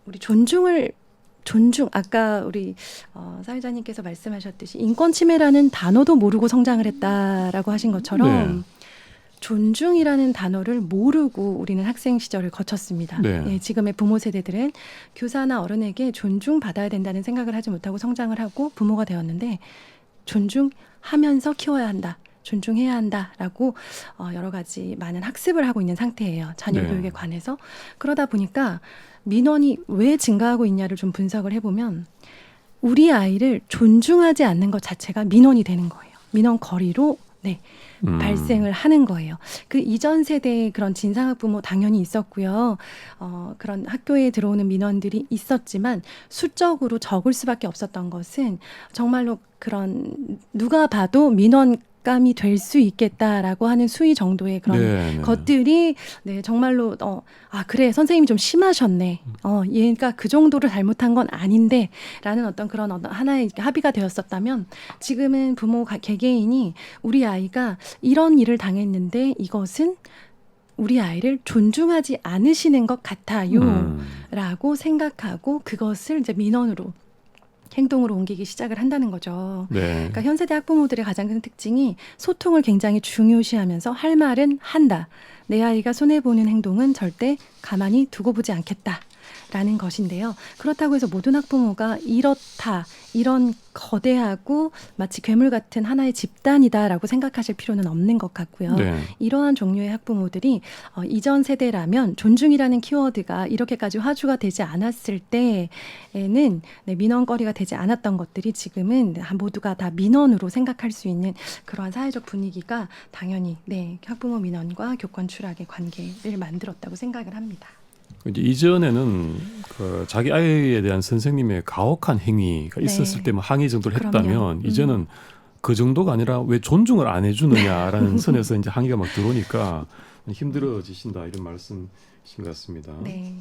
Speaker 6: 우리 존중 아까 우리 사회자님께서 말씀하셨듯이 인권 침해라는 단어도 모르고 성장을 했다라고 하신 것처럼
Speaker 2: 네.
Speaker 6: 존중이라는 단어를 모르고 우리는 학생 시절을 거쳤습니다.
Speaker 2: 네.
Speaker 6: 예, 지금의 부모 세대들은 교사나 어른에게 존중받아야 된다는 생각을 하지 못하고 성장을 하고 부모가 되었는데 존중하면서 키워야 한다. 존중해야 한다라고 여러 가지 많은 학습을 하고 있는 상태예요. 자녀
Speaker 2: 네.
Speaker 6: 교육에 관해서. 그러다 보니까 민원이 왜 증가하고 있냐를 좀 분석을 해보면 우리 아이를 존중하지 않는 것 자체가 민원이 되는 거예요. 민원 거리로 발생을 하는 거예요. 그 이전 세대의 그런 진상학부모 당연히 있었고요. 그런 학교에 들어오는 민원들이 있었지만 수적으로 적을 수밖에 없었던 것은 정말로 그런 누가 봐도 민원 습감이 될 수 있겠다라고 하는 수위 정도의 그런
Speaker 2: 네, 네.
Speaker 6: 것들이 네, 정말로 그래 선생님이 좀 심하셨네. 얘가 그 정도로 잘못한 건 아닌데라는 어떤 그런 하나의 합의가 되었었다면 지금은 부모 개개인이 우리 아이가 이런 일을 당했는데 이것은 우리 아이를 존중하지 않으시는 것 같아요라고 생각하고 그것을 이제 민원으로 행동으로 옮기기 시작을 한다는 거죠.
Speaker 2: 네.
Speaker 6: 그러니까 현 세대 학부모들의 가장 큰 특징이 소통을 굉장히 중요시하면서 할 말은 한다. 내 아이가 손해보는 행동은 절대 가만히 두고 보지 않겠다라는 것인데요. 그렇다고 해서 모든 학부모가 이렇다, 이런 거대하고 마치 괴물 같은 하나의 집단이다라고 생각하실 필요는 없는 것 같고요.
Speaker 2: 네.
Speaker 6: 이러한 종류의 학부모들이 이전 세대라면 존중이라는 키워드가 이렇게까지 화두가 되지 않았을 때에는 민원거리가 되지 않았던 것들이 지금은 모두가 다 민원으로 생각할 수 있는 그러한 사회적 분위기가 당연히 학부모 민원과 교권 추락의 관계를 만들었다고 생각을 합니다.
Speaker 2: 이제 이전에는 그 자기 아이에 대한 선생님의 가혹한 행위가
Speaker 6: 네.
Speaker 2: 있었을 때만 항의 정도를
Speaker 6: 그럼요.
Speaker 2: 했다면 이제는 그 정도가 아니라 왜 존중을 안 해주느냐라는 선에서 이제 항의가 막 들어오니까 힘들어지신다 이런 말씀이신 것 같습니다.
Speaker 6: 네.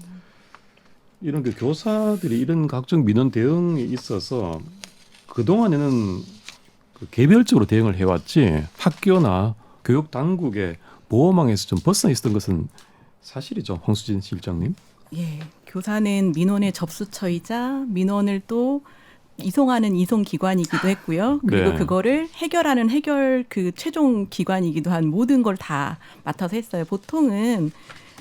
Speaker 2: 이런 그 교사들이 이런 각종 민원 대응에 있어서 그 동안에는 그 개별적으로 대응을 해왔지 학교나 교육 당국의 보호망에서 좀 벗어나 있었던 것은 사실이죠, 황수진 실장님.
Speaker 4: 예, 교사는 민원의 접수처이자 민원을 또 이송하는 이송 기관이기도 했고요. 그리고
Speaker 2: 네.
Speaker 4: 그거를 해결하는 해결 그 최종 기관이기도 한 모든 걸 다 맡아서 했어요. 보통은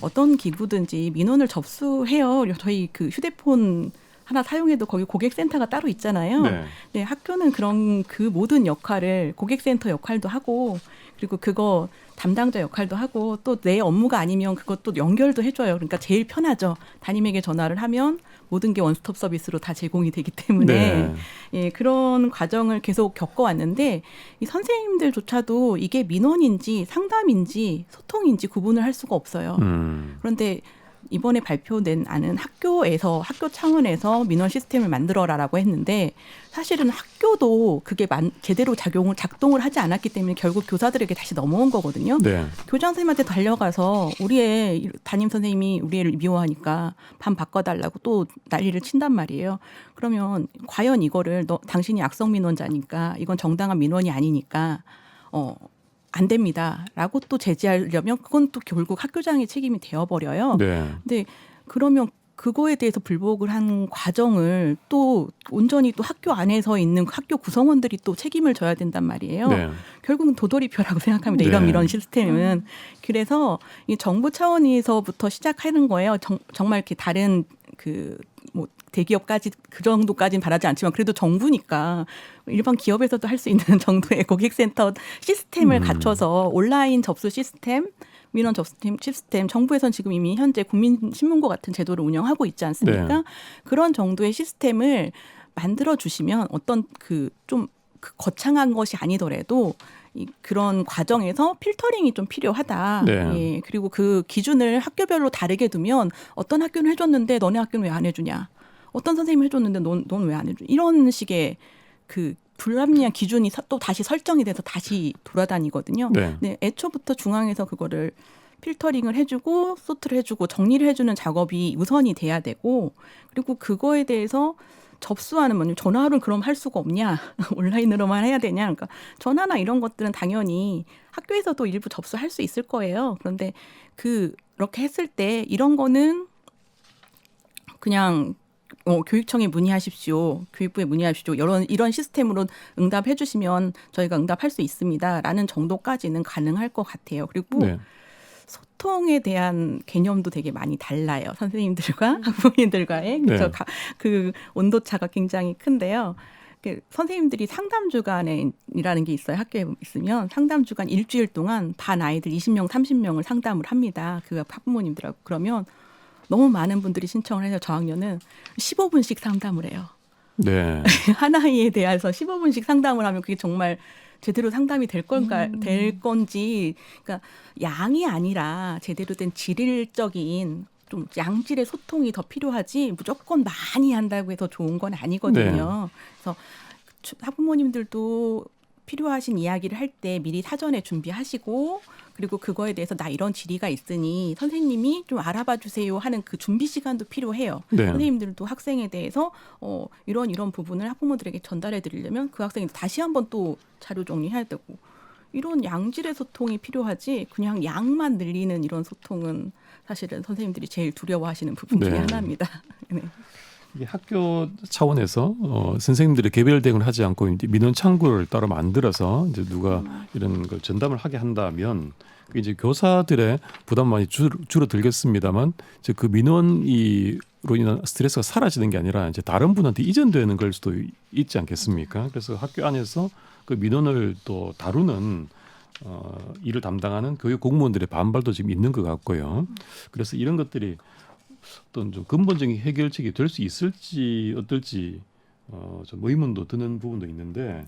Speaker 4: 어떤 기구든지 민원을 접수해요. 저희 그 휴대폰 하나 사용해도 거기 고객센터가 따로 있잖아요.
Speaker 2: 네.
Speaker 4: 네, 학교는 그런 그 모든 역할을 고객센터 역할도 하고 그리고 그거 담당자 역할도 하고 또 내 업무가 아니면 그것도 연결도 해줘요. 그러니까 제일 편하죠. 담임에게 전화를 하면 모든 게 원스톱 서비스로 다 제공이 되기 때문에
Speaker 2: 네.
Speaker 4: 예, 그런 과정을 계속 겪어왔는데 이 선생님들조차도 이게 민원인지 상담인지 소통인지 구분을 할 수가 없어요. 그런데 이번에 발표된 안은 학교에서 학교 차원에서 민원 시스템을 만들어라라고 했는데 사실은 학교도 그게 제대로 작동을 하지 않았기 때문에 결국 교사들에게 다시 넘어온 거거든요.
Speaker 2: 네.
Speaker 4: 교장 선생님한테 달려가서 우리 애 담임 선생님이 우리 애를 미워하니까 반 바꿔달라고 또 난리를 친단 말이에요. 그러면 과연 이거를 당신이 악성 민원자니까 이건 정당한 민원이 아니니까 안 됩니다라고 또 제지하려면 그건 또 결국 학교장의 책임이 되어버려요.
Speaker 2: 네.
Speaker 4: 근데 그러면 그거에 대해서 불복을 한 과정을 또 온전히 또 학교 안에서 있는 학교 구성원들이 또 책임을 져야 된단 말이에요.
Speaker 2: 네.
Speaker 4: 결국은 도돌이표라고 생각합니다.
Speaker 2: 네.
Speaker 4: 이런 시스템은. 그래서 이 정부 차원에서부터 시작하는 거예요. 정말 이렇게 다른 뭐 대기업까지 그 정도까지는 바라지 않지만 그래도 정부니까 일반 기업에서도 할 수 있는 정도의 고객센터 시스템을 갖춰서 온라인 접수 시스템, 민원 접수 시스템, 정부에서는 지금 이미 현재 국민신문고 같은 제도를 운영하고 있지 않습니까?
Speaker 2: 네.
Speaker 4: 그런 정도의 시스템을 만들어 주시면 어떤 좀 거창한 것이 아니더라도 그런 과정에서 필터링이 좀 필요하다.
Speaker 2: 네.
Speaker 4: 예, 그리고 그 기준을 학교별로 다르게 두면 어떤 학교는 해줬는데 너네 학교는 왜 안 해주냐? 어떤 선생님이 해줬는데 넌 왜 안 해주냐? 이런 식의 불합리한 기준이 또 다시 설정이 돼서 다시 돌아다니거든요.
Speaker 2: 네.
Speaker 4: 네, 애초부터 중앙에서 그거를 필터링을 해주고 소트를 해주고 정리를 해주는 작업이 우선이 돼야 되고 그리고 그거에 대해서 접수하는 전화를 그럼 할 수가 없냐? 온라인으로만 해야 되냐? 그러니까 전화나 이런 것들은 당연히 학교에서도 일부 접수할 수 있을 거예요. 그런데 그렇게 했을 때 이런 거는 그냥 교육청에 문의하십시오. 교육부에 문의하십시오. 이런 시스템으로 응답해 주시면 저희가 응답할 수 있습니다라는 정도까지는 가능할 것 같아요. 그리고
Speaker 2: 네.
Speaker 4: 소통에 대한 개념도 되게 많이 달라요. 선생님들과 학부모님들과의
Speaker 2: 네.
Speaker 4: 그 온도차가 굉장히 큰데요. 선생님들이 상담주간이라는 게 있어요. 학교에 있으면 상담주간 일주일 동안 반 아이들 20명, 30명을 상담을 합니다. 그 학부모님들하고. 그러면 너무 많은 분들이 신청을 해서 저학년은 15분씩 상담을 해요.
Speaker 2: 네.
Speaker 4: 한 아이에 대해서 15분씩 상담을 하면 그게 정말 제대로 상담이 될 건지, 그러니까 양이 아니라 제대로 된 질적인 좀 양질의 소통이 더 필요하지 무조건 많이 한다고 해서 좋은 건 아니거든요. 그래서 학부모님들도 필요하신 이야기를 할 때 미리 사전에 준비하시고 그리고 그거에 대해서 나 이런 질의가 있으니 선생님이 좀 알아봐 주세요 하는 그 준비 시간도 필요해요.
Speaker 2: 네.
Speaker 4: 선생님들도 학생에 대해서 이런 부분을 학부모들에게 전달해 드리려면 그 학생이 다시 한번 또 자료 정리해야 되고 이런 양질의 소통이 필요하지 그냥 양만 늘리는 이런 소통은 사실은 선생님들이 제일 두려워하시는 부분 중에
Speaker 2: 네.
Speaker 4: 하나입니다. 네.
Speaker 2: 이게 학교 차원에서 선생님들이 개별 대응을 하지 않고 이제 민원 창구를 따로 만들어서 이제 누가 이런 걸 전담을 하게 한다면 그게 이제 교사들의 부담 많이 줄어들겠습니다만 이제 그 민원으로 인한 스트레스가 사라지는 게 아니라 이제 다른 분한테 이전되는 걸 수도 있지 않겠습니까? 그래서 학교 안에서 그 민원을 또 다루는 일을 담당하는 교육 공무원들의 반발도 지금 있는 것 같고요. 그래서 이런 것들이 어떤 좀 근본적인 해결책이 될 수 있을지 어떨지 좀 의문도 드는 부분도 있는데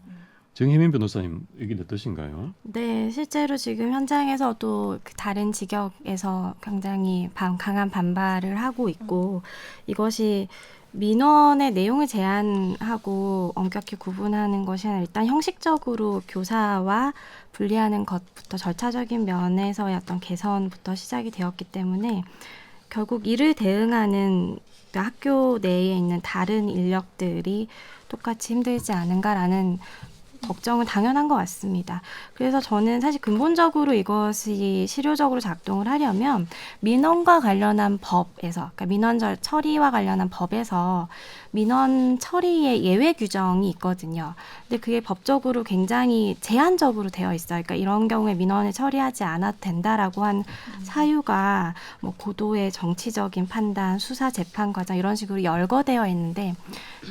Speaker 2: 정혜민 변호사님 얘기는 어떠신가요?
Speaker 5: 네, 실제로 지금 현장에서도 그 다른 직역에서 굉장히 강한 반발을 하고 있고 이것이 민원의 내용을 제한하고 엄격히 구분하는 것이 아니라 일단 형식적으로 교사와 분리하는 것부터 절차적인 면에서의 어떤 개선부터 시작이 되었기 때문에 결국 이를 대응하는 그 학교 내에 있는 다른 인력들이 똑같이 힘들지 않은가라는 걱정은 당연한 것 같습니다. 그래서 저는 사실 근본적으로 이것이 실효적으로 작동을 하려면 민원과 관련한 법에서, 그러니까 민원 처리와 관련한 법에서 민원 처리의 예외 규정이 있거든요. 근데 그게 법적으로 굉장히 제한적으로 되어 있어요. 그러니까 이런 경우에 민원을 처리하지 않아도 된다라고 한 사유가 뭐 고도의 정치적인 판단, 수사 재판 과정 이런 식으로 열거되어 있는데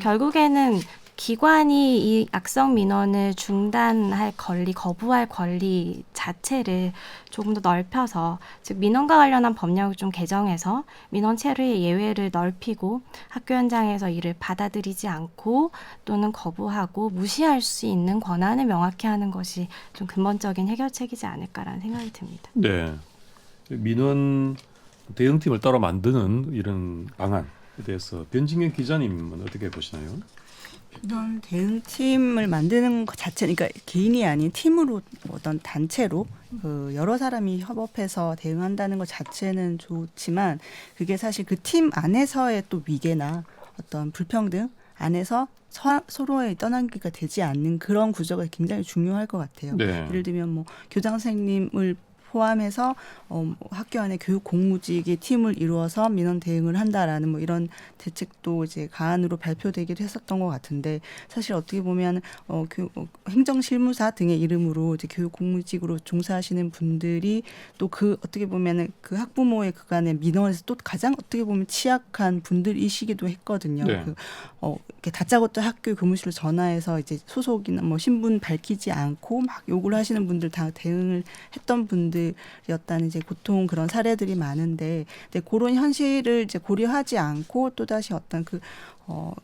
Speaker 5: 결국에는 기관이 이 악성 민원을 중단할 권리, 거부할 권리 자체를 조금 더 넓혀서 즉 민원과 관련한 법령을 좀 개정해서 민원 처리의 예외를 넓히고 학교 현장에서 이를 받아들이지 않고 또는 거부하고 무시할 수 있는 권한을 명확히 하는 것이 좀 근본적인 해결책이지 않을까라는 생각이 듭니다.
Speaker 2: 네. 민원 대응팀을 따로 만드는 이런 방안에 대해서 변진경 기자님은 어떻게 보시나요?
Speaker 3: 이런 대응팀을 만드는 것 자체, 그러니까 개인이 아닌 팀으로 어떤 단체로 여러 사람이 협업해서 대응한다는 것 자체는 좋지만 그게 사실 그 팀 안에서의 또 위계나 어떤 불평등 안에서 서로의 떠넘기가 되지 않는 그런 구조가 굉장히 중요할 것 같아요.
Speaker 2: 네.
Speaker 3: 예를 들면 뭐 교장 선생님을 포함해서 학교 안에 교육 공무직의 팀을 이루어서 민원 대응을 한다라는 뭐 이런 대책도 이제 가안으로 발표되기도 했었던 것 같은데 사실 어떻게 보면 행정실무사 등의 이름으로 이제 교육 공무직으로 종사하시는 분들이 또 그 어떻게 보면은 그 학부모의 그간의 민원에서 또 가장 어떻게 보면 취약한 분들이시기도 했거든요.
Speaker 2: 네.
Speaker 3: 이렇게 다짜고짜 학교 교무실로 전화해서 이제 소속이나 뭐 신분 밝히지 않고 막 욕을 하시는 분들 다 대응을 했던 분들이었다는 이제 고통 그런 사례들이 많은데 그런 현실을 이제 고려하지 않고 또 다시 어떤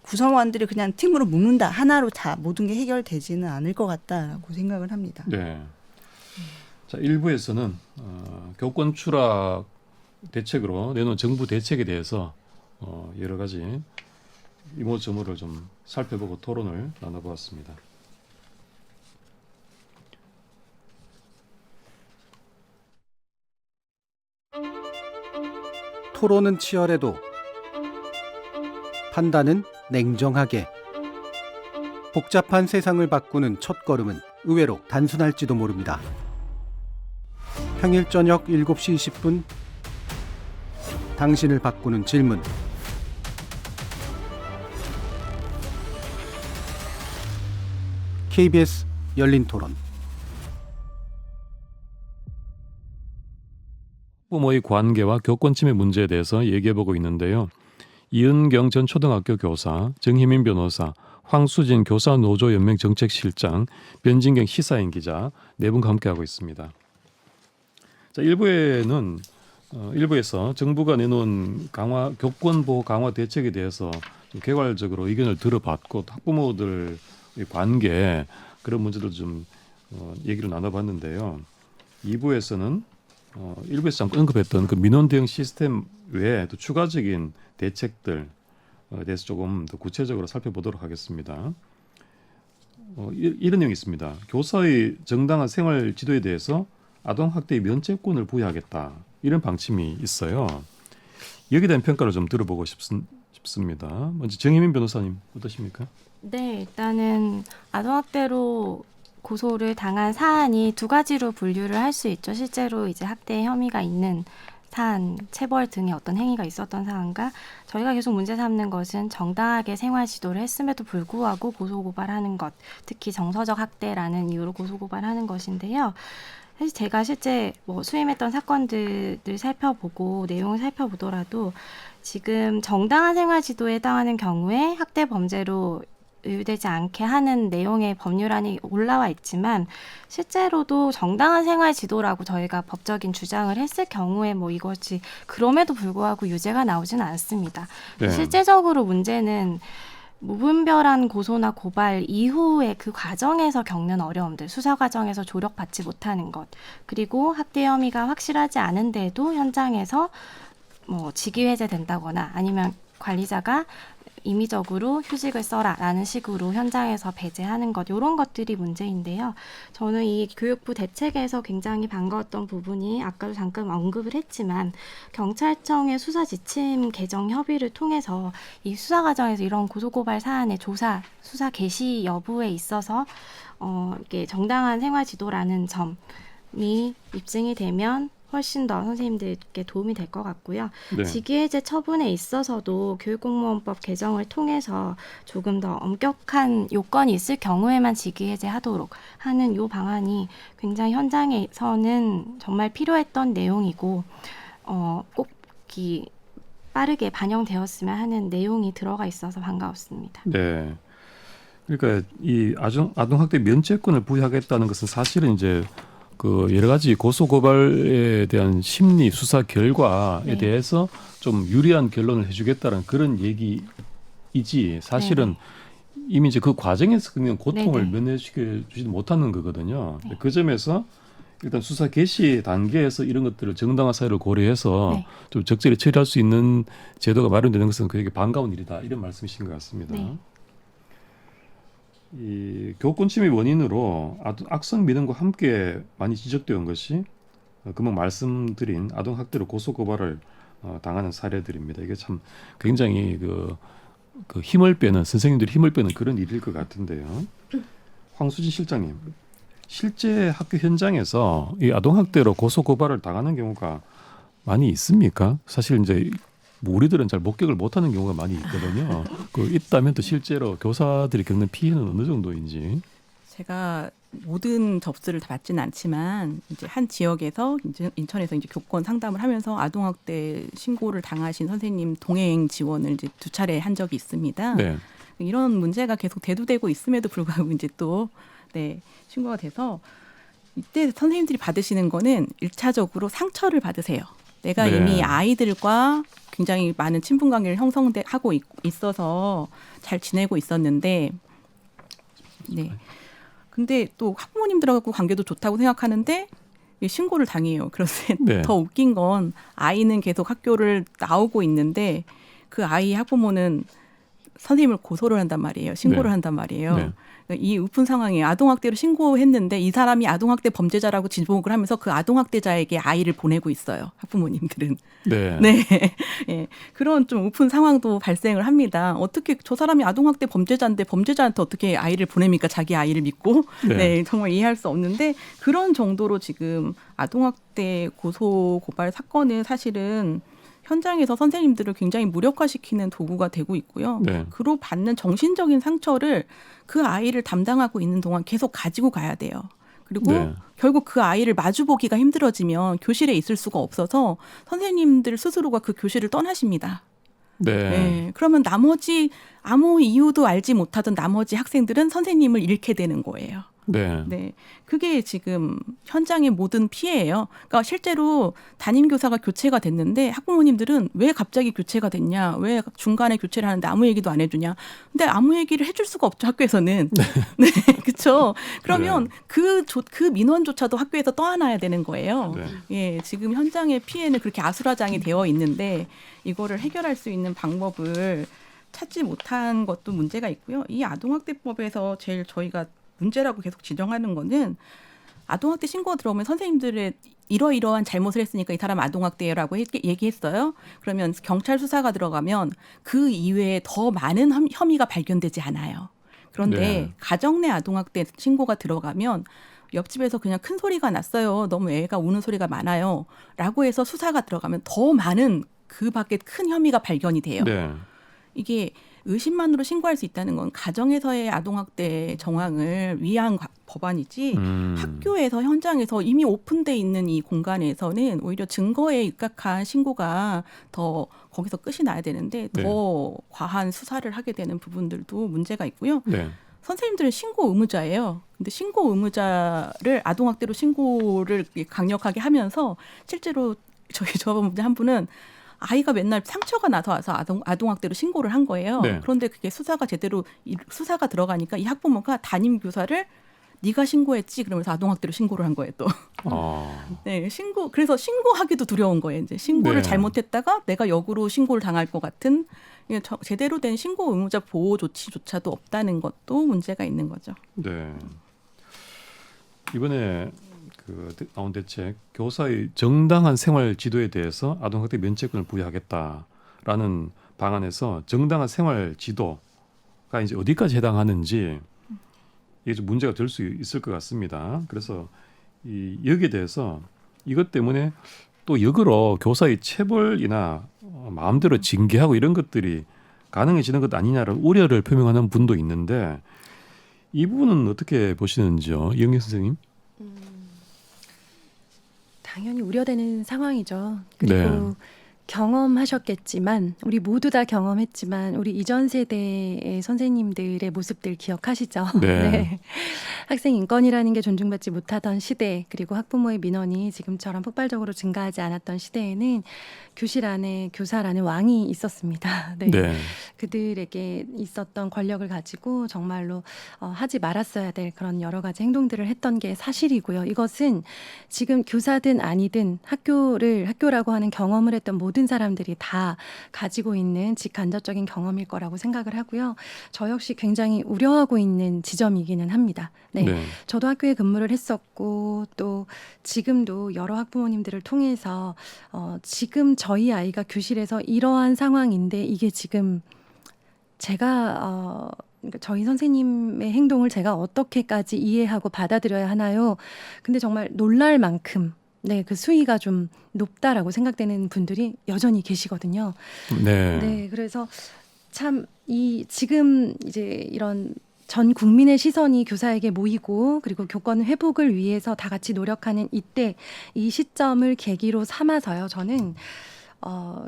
Speaker 3: 구성원들이 그냥 팀으로 묶는다 하나로 다 모든 게 해결되지는 않을 것 같다라고 생각을 합니다.
Speaker 2: 네. 자, 1부에서는 교권 추락 대책으로 내놓은 정부 대책에 대해서 여러 가지 이모저모를 좀 살펴보고 토론을 나눠보았습니다.
Speaker 7: 토론은 치열해도 판단은 냉정하게. 복잡한 세상을 바꾸는 첫걸음은 의외로 단순할지도 모릅니다. 평일 저녁 7시 20분 당신을 바꾸는 질문. KBS 열린 토론.
Speaker 2: 부모의 관계와 교권 침해 문제에 대해서 얘기해보고 있는데요. 이은경 전 초등학교 교사, 정혜민 변호사, 황수진 교사노조연맹 정책실장, 변진경 시사인 기자 네 분과 함께하고 있습니다. 자, 1부에서 정부가 내놓은 교권 보호 강화 대책에 대해서 좀 개괄적으로 의견을 들어봤고 학부모들의 관계 그런 문제들 좀 얘기를 나눠봤는데요. 2부에서는 1부에서 잠깐 언급했던 그 민원 대응 시스템 외에 또 추가적인 대책들에 대해서 조금 더 구체적으로 살펴보도록 하겠습니다. 이런 내용이 있습니다. 교사의 정당한 생활 지도에 대해서 아동학대의 면제권을 부여하겠다. 이런 방침이 있어요. 여기에 대한 평가를 좀 들어보고 싶습니다. 먼저 정혜민 변호사님 어떠십니까?
Speaker 5: 네, 일단은 아동학대로 고소를 당한 사안이 두 가지로 분류를 할 수 있죠. 실제로 이제 학대 혐의가 있는 사안, 체벌 등의 어떤 행위가 있었던 사안과 저희가 계속 문제 삼는 것은 정당하게 생활 지도를 했음에도 불구하고 고소고발하는 것, 특히 정서적 학대라는 이유로 고소고발하는 것인데요. 사실 제가 실제 수임했던 사건들을 살펴보고 내용을 살펴보더라도 지금 정당한 생활 지도에 해당하는 경우에 학대 범죄로 의유되지 않게 하는 내용의 법률안이 올라와 있지만 실제로도 정당한 생활 지도라고 저희가 법적인 주장을 했을 경우에 이것이 그럼에도 불구하고 유죄가 나오지는 않습니다.
Speaker 2: 네.
Speaker 5: 실제적으로 문제는 무분별한 고소나 고발 이후에 그 과정에서 겪는 어려움들, 수사 과정에서 조력받지 못하는 것, 그리고 학대 혐의가 확실하지 않은데도 현장에서 직위 해제된다거나 아니면 관리자가 임의적으로 휴직을 써라라는 식으로 현장에서 배제하는 것, 이런 것들이 문제인데요. 저는 이 교육부 대책에서 굉장히 반가웠던 부분이 아까도 잠깐 언급을 했지만 경찰청의 수사 지침 개정 협의를 통해서 이 수사 과정에서 이런 고소고발 사안의 조사, 수사 개시 여부에 있어서 이게 정당한 생활 지도라는 점이 입증이 되면 훨씬 더 선생님들께 도움이 될 것 같고요.
Speaker 2: 네.
Speaker 5: 직위해제 처분에 있어서도 교육공무원법 개정을 통해서 조금 더 엄격한 요건이 있을 경우에만 직위해제하도록 하는 요 방안이 굉장히 현장에서는 정말 필요했던 내용이고 꼭 빠르게 반영되었으면 하는 내용이 들어가 있어서 반가웠습니다.
Speaker 2: 네. 그러니까 이 아동학대 면제권을 부여하겠다는 것은 사실은 이제 여러 가지 고소고발에 대한 심리 수사 결과에
Speaker 5: 네.
Speaker 2: 대해서 좀 유리한 결론을 해주겠다는 그런 얘기이지 사실은 이미 이제 그 과정에서 그냥 고통을
Speaker 5: 네네.
Speaker 2: 면해주지 못하는 거거든요.
Speaker 5: 네.
Speaker 2: 그 점에서 일단 수사 개시 단계에서 이런 것들을 정당한 사유를 고려해서
Speaker 5: 네.
Speaker 2: 좀 적절히 처리할 수 있는 제도가 마련되는 것은 되게 반가운 일이다. 이런 말씀이신 것 같습니다.
Speaker 5: 네.
Speaker 2: 이 교권 침해 원인으로 악성 민원과 함께 많이 지적되어 온 것이 금방 말씀드린 아동학대로 고소고발을 당하는 사례들입니다. 이게 참 굉장히 그 힘을 빼는 선생님들이 힘을 빼는 그런 일일 것 같은데요. 황수지 실장님, 실제 학교 현장에서 이 아동학대로 고소고발을 당하는 경우가 많이 있습니까? 사실 이제 우리들은 잘 목격을 못하는 경우가 많이 있거든요. 있다면 또 실제로 교사들이 겪는 피해는 어느 정도인지.
Speaker 4: 제가 모든 접수를 다 받지는 않지만 이제 한 지역에서 인천에서 이제 교권 상담을 하면서 아동학대 신고를 당하신 선생님 동행 지원을 이제 2차례 한 적이 있습니다.
Speaker 2: 네.
Speaker 4: 이런 문제가 계속 대두되고 있음에도 불구하고 이제 또 신고가 돼서 이때 선생님들이 받으시는 거는 1차적으로 상처를 받으세요. 내가
Speaker 2: 네.
Speaker 4: 이미 아이들과 굉장히 많은 친분 관계를 형성하고 있어서 잘 지내고 있었는데, 네. 근데 또 학부모님들하고 관계도 좋다고 생각하는데 신고를 당해요. 그래서
Speaker 2: 네.
Speaker 4: 더 웃긴 건 아이는 계속 학교를 나오고 있는데 그 아이 학부모는 선생님을 고소를 한단 말이에요. 신고를
Speaker 2: 네.
Speaker 4: 한단 말이에요.
Speaker 2: 네.
Speaker 4: 이 우픈 상황에 아동학대로 신고했는데 이 사람이 아동학대 범죄자라고 지목을 하면서 그 아동학대자에게 아이를 보내고 있어요. 학부모님들은.
Speaker 2: 네.
Speaker 4: 네. 네. 그런 좀 우픈 상황도 발생을 합니다. 어떻게 저 사람이 아동학대 범죄자인데 범죄자한테 어떻게 아이를 보냅니까? 자기 아이를 믿고.
Speaker 2: 네.
Speaker 4: 네. 정말 이해할 수 없는데 그런 정도로 지금 아동학대 고소 고발 사건은 사실은 현장에서 선생님들을 굉장히 무력화시키는 도구가 되고 있고요.
Speaker 2: 네.
Speaker 4: 그로 받는 정신적인 상처를 그 아이를 담당하고 있는 동안 계속 가지고 가야 돼요. 그리고
Speaker 2: 네.
Speaker 4: 결국 그 아이를 마주보기가 힘들어지면 교실에 있을 수가 없어서 선생님들 스스로가 그 교실을 떠나십니다.
Speaker 2: 네.
Speaker 4: 네. 그러면 나머지 아무 이유도 알지 못하던 나머지 학생들은 선생님을 잃게 되는 거예요.
Speaker 2: 네.
Speaker 4: 네, 그게 지금 현장의 모든 피해예요. 그러니까 실제로 담임 교사가 교체가 됐는데 학부모님들은 왜 갑자기 교체가 됐냐, 왜 중간에 교체를 하는데 아무 얘기도 안 해주냐. 근데 아무 얘기를 해줄 수가 없죠 학교에서는. 네, 그렇죠. 그러면
Speaker 2: 네.
Speaker 4: 그 민원조차도 학교에서 떠안아야 되는 거예요.
Speaker 2: 네.
Speaker 4: 예, 지금 현장의 피해는 그렇게 아수라장이 되어 있는데 이거를 해결할 수 있는 방법을 찾지 못한 것도 문제가 있고요. 이 아동학대법에서 제일 저희가 문제라고 계속 지정하는 거는 아동학대 신고가 들어오면 선생님들의 이러이러한 잘못을 했으니까 이 사람 아동학대라고 얘기했어요. 그러면 경찰 수사가 들어가면 그 이외에 더 많은 혐의가 발견되지 않아요. 그런데
Speaker 2: 네.
Speaker 4: 가정 내 아동학대 신고가 들어가면 옆집에서 그냥 큰 소리가 났어요. 너무 애가 우는 소리가 많아요. 라고 해서 수사가 들어가면 더 많은 그 밖에 큰 혐의가 발견이 돼요.
Speaker 2: 네.
Speaker 4: 이게 의심만으로 신고할 수 있다는 건 가정에서의 아동학대 정황을 위한 법안이지 학교에서 현장에서 이미 오픈돼 있는 이 공간에서는 오히려 증거에 입각한 신고가 더 거기서 끝이 나야 되는데 더
Speaker 2: 네.
Speaker 4: 과한 수사를 하게 되는 부분들도 문제가 있고요.
Speaker 2: 네.
Speaker 4: 선생님들은 신고 의무자예요. 근데 신고 의무자를 아동학대로 신고를 강력하게 하면서 실제로 저번 한 분은 아이가 맨날 상처가 나서 와서 아동학대로 신고를 한 거예요.
Speaker 2: 네.
Speaker 4: 그런데 그게 수사가 들어가니까 이 학부모가 담임 교사를 네가 신고했지 그러면서 아동학대로 신고를 한 거예요 또. 네, 그래서 신고하기도 두려운 거예요. 이제 신고를
Speaker 2: 네.
Speaker 4: 잘못했다가 내가 역으로 신고를 당할 것 같은 제대로 된 신고 의무자 보호 조치조차도 없다는 것도 문제가 있는 거죠.
Speaker 2: 네. 이번에 나온 대책 교사의 정당한 생활 지도에 대해서 아동학대 면책권을 부여하겠다라는 방안에서 정당한 생활 지도가 이제 어디까지 해당하는지 이게 좀 문제가 될 수 있을 것 같습니다. 그래서 여기에 대해서 이것 때문에 또 역으로 교사의 체벌이나 마음대로 징계하고 이런 것들이 가능해지는 것 아니냐를 우려를 표명하는 분도 있는데 이 부분은 어떻게 보시는지요, 이영애 선생님?
Speaker 6: 당연히 우려되는 상황이죠. 그리고
Speaker 2: 네.
Speaker 6: 경험하셨겠지만 우리 모두 다 경험했지만 우리 이전 세대의 선생님들의 모습들 기억하시죠?
Speaker 2: 네.
Speaker 6: 학생 인권이라는 게 존중받지 못하던 시대 그리고 학부모의 민원이 지금처럼 폭발적으로 증가하지 않았던 시대에는 교실 안에 교사라는 왕이 있었습니다. 네.
Speaker 2: 네.
Speaker 6: 그들에게 있었던 권력을 가지고 정말로 하지 말았어야 될 그런 여러 가지 행동들을 했던 게 사실이고요. 이것은 지금 교사든 아니든 학교라고 하는 경험을 했던 모든 사람들이 다 가지고 있는 직간접적인 경험일 거라고 생각을 하고요. 저 역시 굉장히 우려하고 있는 지점이기는 합니다. 네.
Speaker 2: 네.
Speaker 6: 저도 학교에 근무를 했었고 또 지금도 여러 학부모님들을 통해서 지금 저희 아이가 교실에서 이러한 상황인데 이게 지금 제가 그러니까 저희 선생님의 행동을 제가 어떻게까지 이해하고 받아들여야 하나요? 근데 정말 놀랄 만큼 네, 그 수위가 좀 높다라고 생각되는 분들이 여전히 계시거든요.
Speaker 2: 네.
Speaker 6: 네, 그래서 참 지금 이제 이런 전 국민의 시선이 교사에게 모이고 그리고 교권 회복을 위해서 다 같이 노력하는 이때 이 시점을 계기로 삼아서요. 저는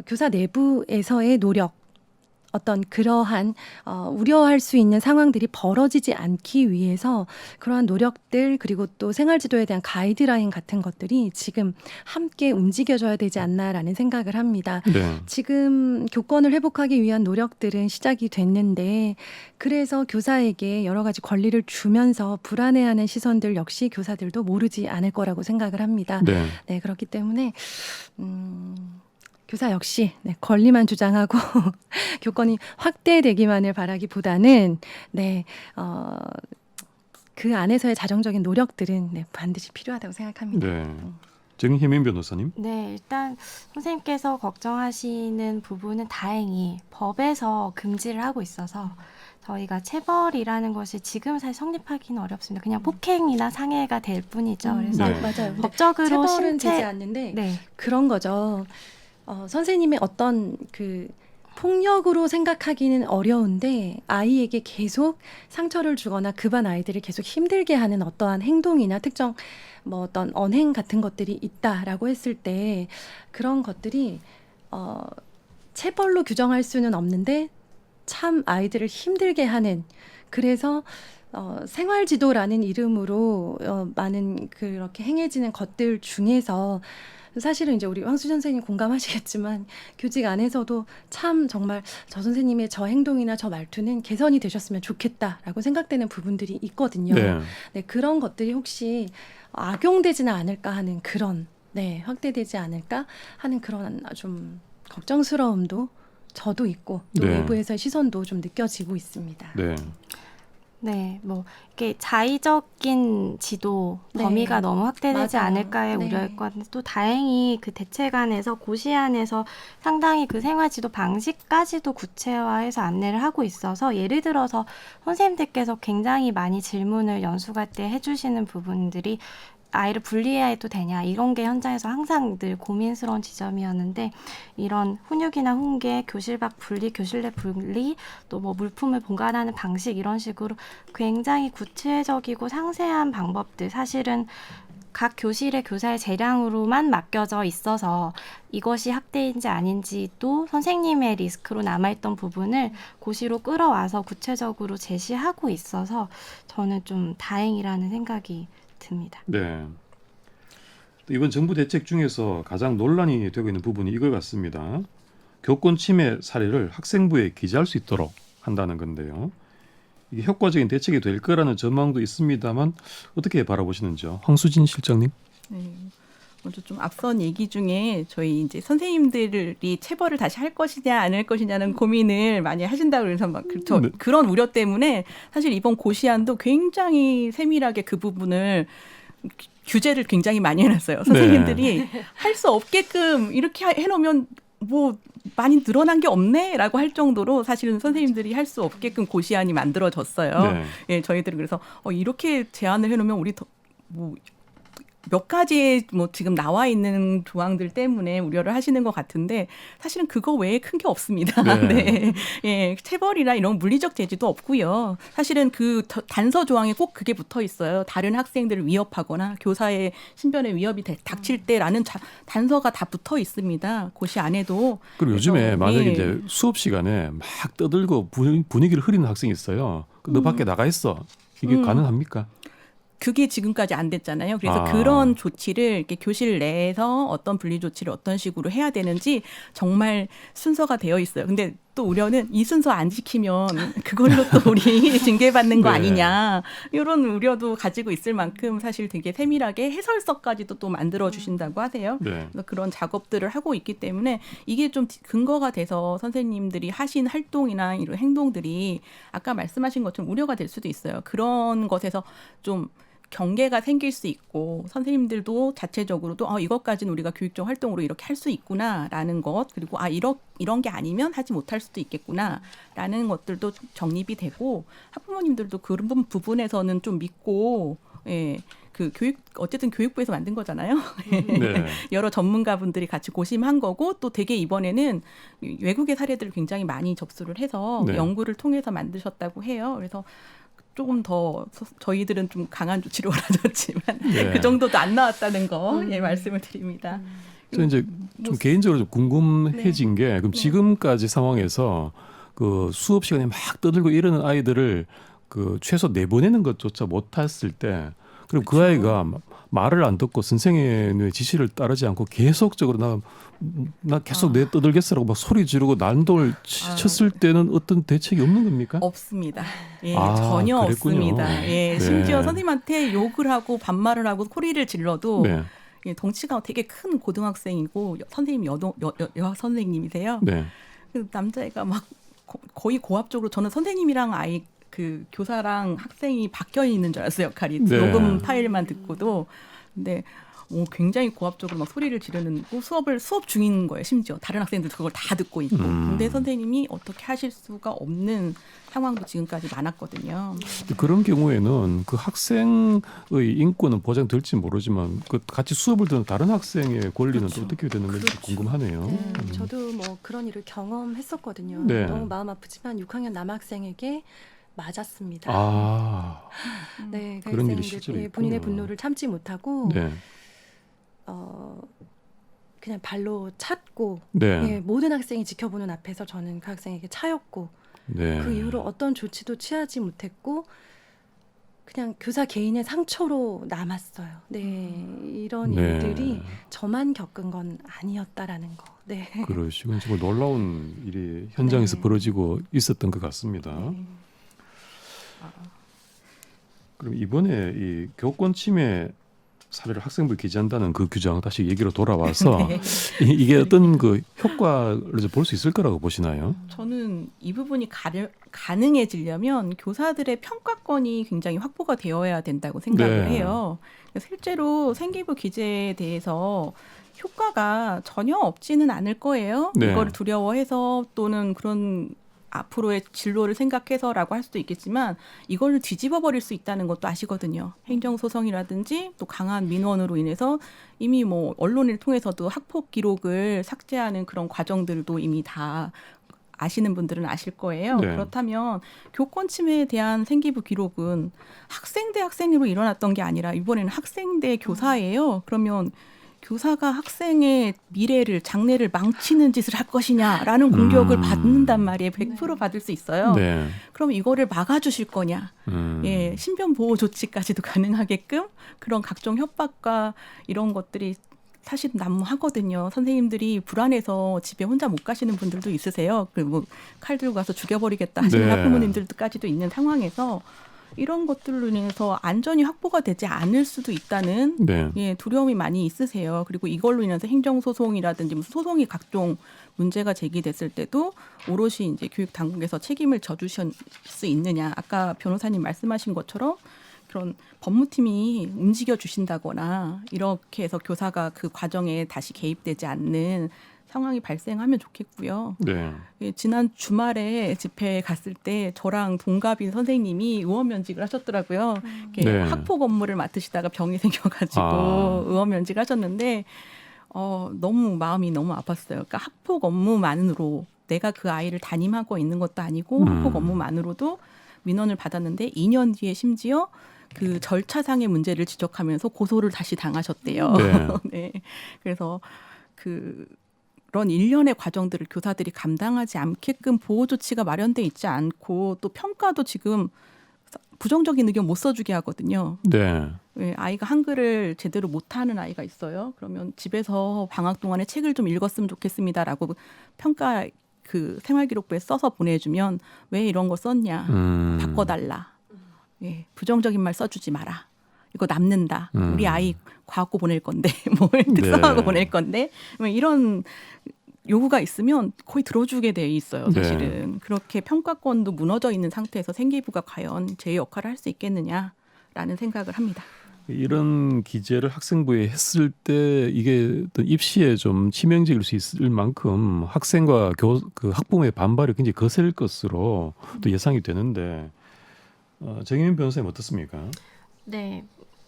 Speaker 6: 교사 내부에서의 노력 어떤 그러한 우려할 수 있는 상황들이 벌어지지 않기 위해서 그러한 노력들 그리고 또 생활지도에 대한 가이드라인 같은 것들이 지금 함께 움직여져야 되지 않나라는 생각을 합니다.
Speaker 2: 네.
Speaker 6: 지금 교권을 회복하기 위한 노력들은 시작이 됐는데 그래서 교사에게 여러 가지 권리를 주면서 불안해하는 시선들 역시 교사들도 모르지 않을 거라고 생각을 합니다.
Speaker 2: 네.
Speaker 6: 네, 그렇기 때문에 교사 역시 권리만 주장하고 교권이 확대되기만을 바라기보다는 그 안에서의 자정적인 노력들은 반드시 필요하다고 생각합니다.
Speaker 2: 네. 정희민 변호사님.
Speaker 5: 네, 일단 선생님께서 걱정하시는 부분은 다행히 법에서 금지를 하고 있어서 저희가 체벌이라는 것이 지금 사실 성립하기는 어렵습니다. 그냥 폭행이나 상해가 될 뿐이죠. 그래서
Speaker 2: 네.
Speaker 6: 맞아요.
Speaker 5: 법적으로
Speaker 6: 체벌은 되지 않는데
Speaker 5: 네.
Speaker 6: 그런 거죠. 선생님의 어떤 그 폭력으로 생각하기는 어려운데 아이에게 계속 상처를 주거나 그 반 아이들을 계속 힘들게 하는 어떠한 행동이나 특정 어떤 언행 같은 것들이 있다라고 했을 때 그런 것들이 체벌로 규정할 수는 없는데 참 아이들을 힘들게 하는 그래서 생활지도라는 이름으로 많은 그렇게 행해지는 것들 중에서 사실은 이제 우리 황수전 선생님 공감하시겠지만 교직 안에서도 참 정말 저 선생님의 저 행동이나 저 말투는 개선이 되셨으면 좋겠다라고 생각되는 부분들이 있거든요.
Speaker 2: 네.
Speaker 6: 네, 그런 것들이 혹시 악용되지는 않을까 하는 그런 확대되지 않을까 하는 그런 좀 걱정스러움도 저도 있고 또
Speaker 2: 네.
Speaker 6: 외부에서의 시선도 좀 느껴지고 있습니다.
Speaker 2: 네.
Speaker 5: 네, 뭐 이게 자의적인 지도
Speaker 6: 네.
Speaker 5: 범위가 너무 확대되지
Speaker 6: 맞아요.
Speaker 5: 않을까의
Speaker 6: 네.
Speaker 5: 우려였고 또 다행히 그 대책안에서 고시안에서 상당히 그 생활지도 방식까지도 구체화해서 안내를 하고 있어서 예를 들어서 선생님들께서 굉장히 많이 질문을 연수갈 때 해주시는 부분들이 아이를 분리해도 되냐 이런 게 현장에서 항상 늘 고민스러운 지점이었는데 이런 훈육이나 훈계, 교실 밖 분리, 교실 내 분리, 또 뭐 물품을 보관하는 방식 이런 식으로 굉장히 구체적이고 상세한 방법들 사실은 각 교실의 교사의 재량으로만 맡겨져 있어서 이것이 학대인지 아닌지도 선생님의 리스크로 남아있던 부분을 고시로 끌어와서 구체적으로 제시하고 있어서 저는 좀 다행이라는 생각이 듭니다.
Speaker 2: 네. 또 이번 정부 대책 중에서 가장 논란이 되고 있는 부분이 이걸 같습니다. 교권 침해 사례를 학생부에 기재할 수 있도록 한다는 건데요. 이게 효과적인 대책이 될 거라는 전망도 있습니다만 어떻게 바라보시는지요? 황수진 실장님?
Speaker 4: 네. 먼저 좀 앞선 얘기 중에 저희 이제 선생님들이 체벌을 다시 할 것이냐 안 할 것이냐는 고민을 많이 하신다고 그래서 막
Speaker 2: 네.
Speaker 4: 그런 우려 때문에 사실 이번 고시안도 굉장히 세밀하게 그 부분을 규제를 굉장히 많이 해놨어요. 선생님들이 할 수 없게끔 이렇게 해놓으면 뭐 많이 늘어난 게 없네라고 할 정도로 사실은 선생님들이 할 수 없게끔 고시안이 만들어졌어요.
Speaker 2: 네.
Speaker 4: 예, 저희들은 그래서 이렇게 제안을 해놓으면 우리 뭐 몇 가지의 뭐 지금 나와 있는 조항들 때문에 우려를 하시는 것 같은데 사실은 그거 외에 큰 게 없습니다.
Speaker 2: 네.
Speaker 4: 네. 예, 체벌이나 이런 물리적 제지도 없고요. 사실은 그 단서 조항에 꼭 그게 붙어 있어요. 다른 학생들을 위협하거나 교사의 신변에 위협이 닥칠 때라는 단서가 다 붙어 있습니다. 고시 안에도.
Speaker 2: 그리고 요즘에
Speaker 4: 그래서,
Speaker 2: 만약에
Speaker 4: 예.
Speaker 2: 이제 수업 시간에 막 떠들고 분위기를 흐리는 학생이 있어요. 너 밖에 나가 있어. 이게 가능합니까?
Speaker 4: 그게 지금까지 안 됐잖아요. 그래서
Speaker 2: 아.
Speaker 4: 그런 조치를 이렇게 교실 내에서 어떤 분리 조치를 어떤 식으로 해야 되는지 정말 순서가 되어 있어요. 근데 또 우려는 이 순서 안 지키면 그걸로 또 우리 징계받는 거
Speaker 2: 네.
Speaker 4: 아니냐. 이런 우려도 가지고 있을 만큼 사실 되게 세밀하게 해설서까지도 또 만들어 주신다고 하세요.
Speaker 2: 네.
Speaker 4: 그래서 그런 작업들을 하고 있기 때문에 이게 좀 근거가 돼서 선생님들이 하신 활동이나 이런 행동들이 아까 말씀하신 것처럼 우려가 될 수도 있어요. 그런 것에서 좀 경계가 생길 수 있고 선생님들도 자체적으로도 이것까지는 우리가 교육적 활동으로 이렇게 할 수 있구나라는 것 그리고 이런 게 아니면 하지 못할 수도 있겠구나라는 것들도 정립이 되고 학부모님들도 그런 부분에서는 좀 믿고 그 어쨌든 교육부에서 만든 거잖아요.
Speaker 2: 네.
Speaker 4: 여러 전문가분들이 같이 고심한 거고 또 되게 이번에는 외국의 사례들을 굉장히 많이 접수를 해서
Speaker 2: 네.
Speaker 4: 연구를 통해서 만드셨다고 해요. 그래서 조금 더 저희들은 좀 강한 조치를 원하셨지만
Speaker 2: 네.
Speaker 4: 그 정도도 안 나왔다는 거 말씀을 드립니다.
Speaker 2: 저 이제 좀 개인적으로 좀 궁금해진 게 그럼 지금까지 상황에서 그 수업 시간에 막 떠들고 이러는 아이들을 그 최소 내보내는 것조차 못했을 때 그럼 그 아이가 말을 안 듣고 선생님의 지시를 따르지 않고 계속적으로 나 계속 내 떠들겠어라고 막 소리 지르고 난동을 쳤을 때는 어떤 대책이 없는 겁니까?
Speaker 4: 없습니다. 예,
Speaker 2: 아,
Speaker 4: 전혀
Speaker 2: 그랬군요.
Speaker 4: 없습니다. 예,
Speaker 2: 네.
Speaker 4: 심지어 선생님한테 욕을 하고 반말을 하고 소리를 질러도
Speaker 2: 네.
Speaker 4: 예, 덩치가 되게 큰 고등학생이고 선생님이 여 선생님이세요.
Speaker 2: 네.
Speaker 4: 그 남자애가 막 거의 고압적으로 저는 선생님이랑 그 교사랑 학생이 바뀌어 있는 줄 알았어요. 역할이
Speaker 2: 네.
Speaker 4: 녹음 파일만 듣고도 근데 굉장히 고압적으로 막 소리를 지르는 수업 중인 거예요. 심지어 다른 학생들 그걸 다 듣고 있고 근데 선생님이 어떻게 하실 수가 없는 상황도 지금까지 많았거든요.
Speaker 2: 그런 경우에는 그 학생의 인권은 보장될지 모르지만 그 같이 수업을 듣는 다른 학생의 권리는
Speaker 4: 그렇죠.
Speaker 2: 또 어떻게 되는 건지 궁금하네요.
Speaker 6: 저도 뭐 그런 일을 경험했었거든요.
Speaker 2: 네.
Speaker 6: 너무 마음 아프지만 6학년 남학생에게 맞았습니다.
Speaker 2: 아,
Speaker 6: 네, 그
Speaker 2: 그런 일이
Speaker 6: 학생들이
Speaker 2: 실제로
Speaker 6: 본인의
Speaker 2: 있군요.
Speaker 6: 분노를 참지 못하고
Speaker 2: 네,
Speaker 6: 그냥 발로 찼고
Speaker 2: 네,
Speaker 6: 예, 모든 학생이 지켜보는 앞에서 저는 그 학생에게 차였고
Speaker 2: 네.
Speaker 6: 그 이후로 어떤 조치도 취하지 못했고 그냥 교사 개인의 상처로 남았어요. 네, 이런
Speaker 2: 네.
Speaker 6: 일들이 저만 겪은 건 아니었다라는 거. 네.
Speaker 2: 그러시군. 정말 놀라운 일이 현장에서
Speaker 6: 네.
Speaker 2: 벌어지고 있었던 것 같습니다. 그럼 이번에 이 교권 침해 사례를 학생부에 기재한다는 그 규정 다시 얘기로 돌아와서
Speaker 4: 네.
Speaker 2: 이게 어떤 그 효과를 볼 수 있을 거라고 보시나요?
Speaker 4: 저는 이 부분이 가능해지려면 교사들의 평가권이 굉장히 확보가 되어야 된다고 생각을
Speaker 2: 네.
Speaker 4: 해요. 실제로 생기부 기재에 대해서 효과가 전혀 없지는 않을 거예요.
Speaker 2: 네.
Speaker 4: 이거를 두려워해서 또는 그런 앞으로의 진로를 생각해서라고 할 수도 있겠지만 이걸 뒤집어 버릴 수 있다는 것도 아시거든요. 행정소송이라든지 또 강한 민원으로 인해서 이미 뭐 언론을 통해서도 학폭 기록을 삭제하는 그런 과정들도 이미 다 아시는 분들은 아실 거예요.
Speaker 2: 네.
Speaker 4: 그렇다면 교권 침해에 대한 생기부 기록은 학생 대 학생으로 일어났던 게 아니라 이번에는 학생 대 교사예요. 그러면 교사가 학생의 미래를 장래를 망치는 짓을 할 것이냐라는 공격을 받는단 말이에요. 100% 받을 수 있어요.
Speaker 2: 네.
Speaker 4: 그럼 이거를 막아주실 거냐? 예, 신변 보호 조치까지도 가능하게끔 그런 각종 협박과 이런 것들이 사실 난무하거든요. 선생님들이 불안해서 집에 혼자 못 가시는 분들도 있으세요. 뭐 칼 들고 가서 죽여버리겠다 하시는
Speaker 2: 네.
Speaker 4: 학부모님들까지도 있는 상황에서 이런 것들로 인해서 안전이 확보가 되지 않을 수도 있다는
Speaker 2: 네.
Speaker 4: 예, 두려움이 많이 있으세요. 그리고 이걸로 인해서 행정소송이라든지 무슨 소송이 각종 문제가 제기됐을 때도 오롯이 이제 교육 당국에서 책임을 져주실 수 있느냐. 아까 변호사님 말씀하신 것처럼 그런 법무팀이 움직여 주신다거나 이렇게 해서 교사가 그 과정에 다시 개입되지 않는 상황이 발생하면 좋겠고요.
Speaker 2: 네.
Speaker 4: 예, 지난 주말에 집회에 갔을 때 저랑 동갑인 선생님이 의원 면직을 하셨더라고요. 이렇게
Speaker 2: 네.
Speaker 4: 학폭 업무를 맡으시다가 병이 생겨가지고 의원 면직을 하셨는데 너무 마음이 너무 아팠어요. 그러니까 학폭 업무만으로 내가 그 아이를 담임하고 있는 것도 아니고 학폭 업무만으로도 민원을 받았는데 2년 뒤에 심지어 그 절차상의 문제를 지적하면서 고소를 다시 당하셨대요.
Speaker 2: 네.
Speaker 4: 네. 그래서 그런 일련의 과정들을 교사들이 감당하지 않게끔 보호 조치가 마련돼 있지 않고 또 평가도 지금 부정적인 의견 못 써주게 하거든요.
Speaker 2: 네.
Speaker 4: 예, 아이가 한글을 제대로 못하는 아이가 있어요. 그러면 집에서 방학 동안에 책을 좀 읽었으면 좋겠습니다라고 평가 그 생활기록부에 써서 보내주면 왜 이런 거 썼냐 바꿔달라. 예, 부정적인 말 써주지 마라. 이거 남는다. 우리 아이 과학고 보낼 건데 뭐 특성화고
Speaker 2: 네.
Speaker 4: 보낼 건데 뭐 이런 요구가 있으면 거의 들어주게 돼 있어요. 사실은. 그렇게 평가권도 무너져 있는 상태에서 생기부가 과연 제 역할을 할 수 있겠느냐라는 생각을 합니다.
Speaker 2: 이런 기재를 학생부에 했을 때 이게 어떤 입시에 좀 치명적일 수 있을 만큼 학생과 그 학부모의 반발이 굉장히 거셀 것으로 또 예상이 되는데 정혜민 변호사님 어떻습니까?
Speaker 5: 네,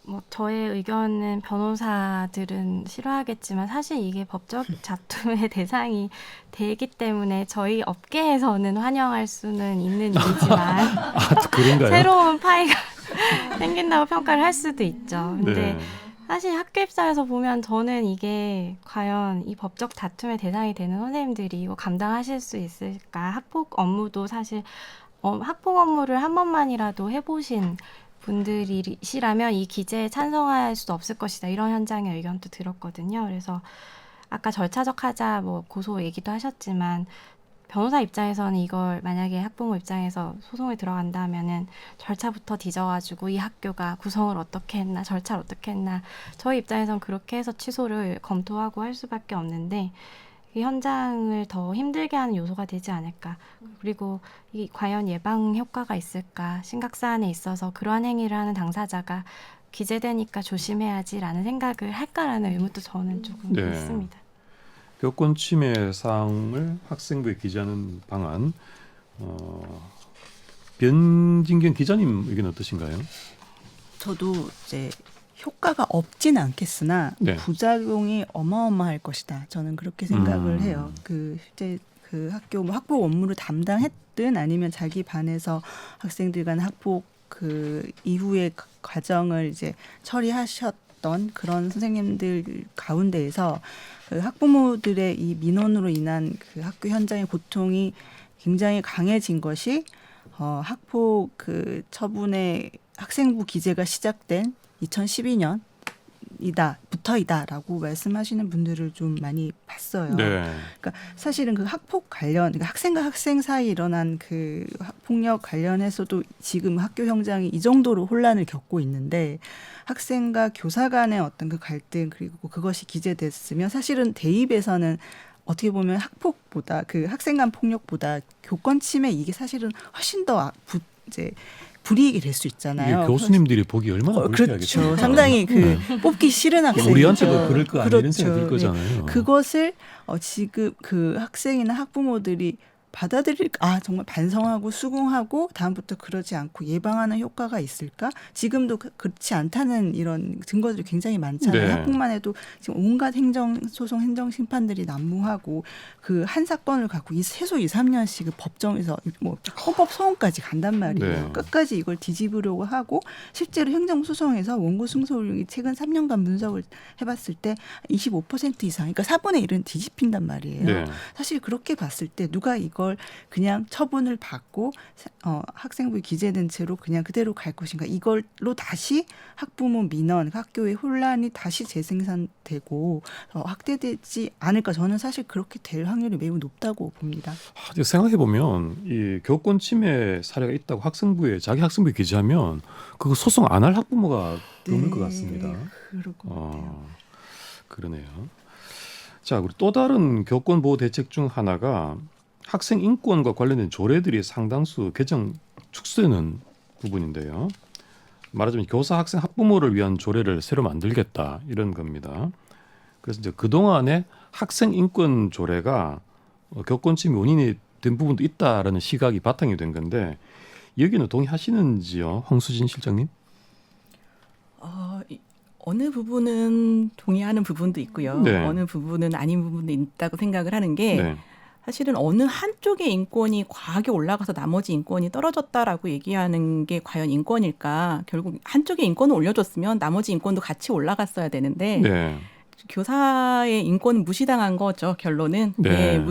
Speaker 5: 뭐 저의 의견은 변호사들은 싫어하겠지만 사실 이게 법적 자투의 대상이 되기 때문에 저희 업계에서는 환영할 수는 있는 일이지만
Speaker 2: 그런가요?
Speaker 5: 새로운 파이가 생긴다고 평가를 할 수도 있죠. 근데
Speaker 2: 네.
Speaker 5: 사실 학교 입장에서 보면 저는 이게 과연 이 법적 다툼의 대상이 되는 선생님들이 이거 감당하실 수 있을까? 학폭 업무도 사실 학폭 업무를 한 번만이라도 해보신 분들이시라면 이 기재에 찬성할 수도 없을 것이다. 이런 현장의 의견도 들었거든요. 그래서 아까 절차적 하자 뭐 고소 얘기도 하셨지만 변호사 입장에서는 이걸 만약에 학부모 입장에서 소송에 들어간다면은 절차부터 뒤져가지고 이 학교가 구성을 어떻게 했나 절차를 어떻게 했나 저희 입장에서는 그렇게 해서 취소를 검토하고 할 수밖에 없는데 이 현장을 더 힘들게 하는 요소가 되지 않을까. 그리고 이 과연 예방 효과가 있을까. 심각사안에 있어서 그러한 행위를 하는 당사자가 기재되니까 조심해야지라는 생각을 할까라는 의문도 저는 조금
Speaker 2: 네.
Speaker 5: 있습니다.
Speaker 2: 교권 침해 사항을 학생부에 기재하는 방안. 변진경 기자님 의견 어떠신가요?
Speaker 3: 저도 이제 효과가 없진 않겠으나
Speaker 2: 네.
Speaker 3: 부작용이 어마어마할 것이다. 저는 그렇게 생각을 해요. 실제 그 학교 뭐 학폭 업무를 담당했든 아니면 자기 반에서 학생들 간 학폭 그 이후의 과정을 이제 처리하셨던 그런 선생님들 가운데에서 그 학부모들의 이 민원으로 인한 그 학교 현장의 고통이 굉장히 강해진 것이 학폭 그 처분의 학생부 기재가 시작된 2012년이다부터 모터이다라고 말씀하시는 분들을 좀 많이 봤어요.
Speaker 2: 네.
Speaker 3: 그러니까 사실은 그 학폭 관련, 그러니까 학생과 학생 사이 일어난 그 폭력 관련해서도 지금 학교 현장이 이 정도로 혼란을 겪고 있는데 학생과 교사 간의 어떤 그 갈등 그리고 그것이 기재됐으면 사실은 대입에서는 어떻게 보면 학폭보다 그 학생 간 폭력보다 교권 침해 이게 사실은 훨씬 더 이제 불이익이 될 수 있잖아요.
Speaker 2: 이게 교수님들이 보기 얼마나
Speaker 3: 그렇죠.
Speaker 2: 불쾌하겠어요.
Speaker 3: 상당히 그 뽑기 싫은 학생이죠.
Speaker 2: 우리한테도 그럴 거 아니야 이런 생각이 들
Speaker 3: 그렇죠.
Speaker 2: 거잖아요.
Speaker 3: 그것을 지금 그 학생이나 학부모들이 정말 반성하고 수긍하고 다음부터 그러지 않고 예방하는 효과가 있을까? 지금도 그렇지 않다는 이런 증거들이 굉장히 많잖아요.
Speaker 2: 네.
Speaker 3: 학폭만 해도 지금 온갖 행정소송, 행정심판들이 난무하고 그 한 사건을 갖고 최소 2, 3년씩 법정에서 뭐 헌법 소원까지 간단 말이에요.
Speaker 2: 네.
Speaker 3: 끝까지 이걸 뒤집으려고 하고 실제로 행정소송에서 원고 승소율이 최근 3년간 분석을 해봤을 때 25% 이상, 그러니까 4분의 1은 뒤집힌단 말이에요.
Speaker 2: 네.
Speaker 3: 사실 그렇게 봤을 때 누가 이걸 그냥 처분을 받고 학생부에 기재된 채로 그냥 그대로 갈 것인가, 이걸로 다시 학부모 민원, 학교의 혼란이 다시 재생산되고 확대되지 않을까. 저는 사실 그렇게 될 확률이 매우 높다고 봅니다.
Speaker 2: 생각해 보면 이 교권 침해 사례가 있다고 자기 학생부에 기재하면 그거 소송 안 할 학부모가 드물 것 같습니다.
Speaker 3: 그럴 것 같아요.
Speaker 2: 그러네요. 자, 그리고 또 다른 교권 보호 대책 중 하나가 학생 인권과 관련된 조례들이 상당수 개정 축소되는 부분인데요. 말하자면 교사, 학생, 학부모를 위한 조례를 새로 만들겠다 이런 겁니다. 그래서 이제 그동안에 학생 인권 조례가 교권 침해 원인이 된 부분도 있다라는 시각이 바탕이 된 건데 여기는 동의하시는지요, 황수진 실장님?
Speaker 4: 어느 부분은 동의하는 부분도 있고요.
Speaker 2: 네.
Speaker 4: 어느 부분은 아닌 부분도 있다고 생각을 하는 게
Speaker 2: 네.
Speaker 4: 사실은 어느 한쪽의 인권이 과하게 올라가서 나머지 인권이 떨어졌다라고 얘기하는 게 과연 인권일까? 결국 한쪽의 인권을 올려줬으면 나머지 인권도 같이 올라갔어야 되는데
Speaker 2: 네.
Speaker 4: 교사의 인권은 무시당한 거죠. 결론은
Speaker 2: 네.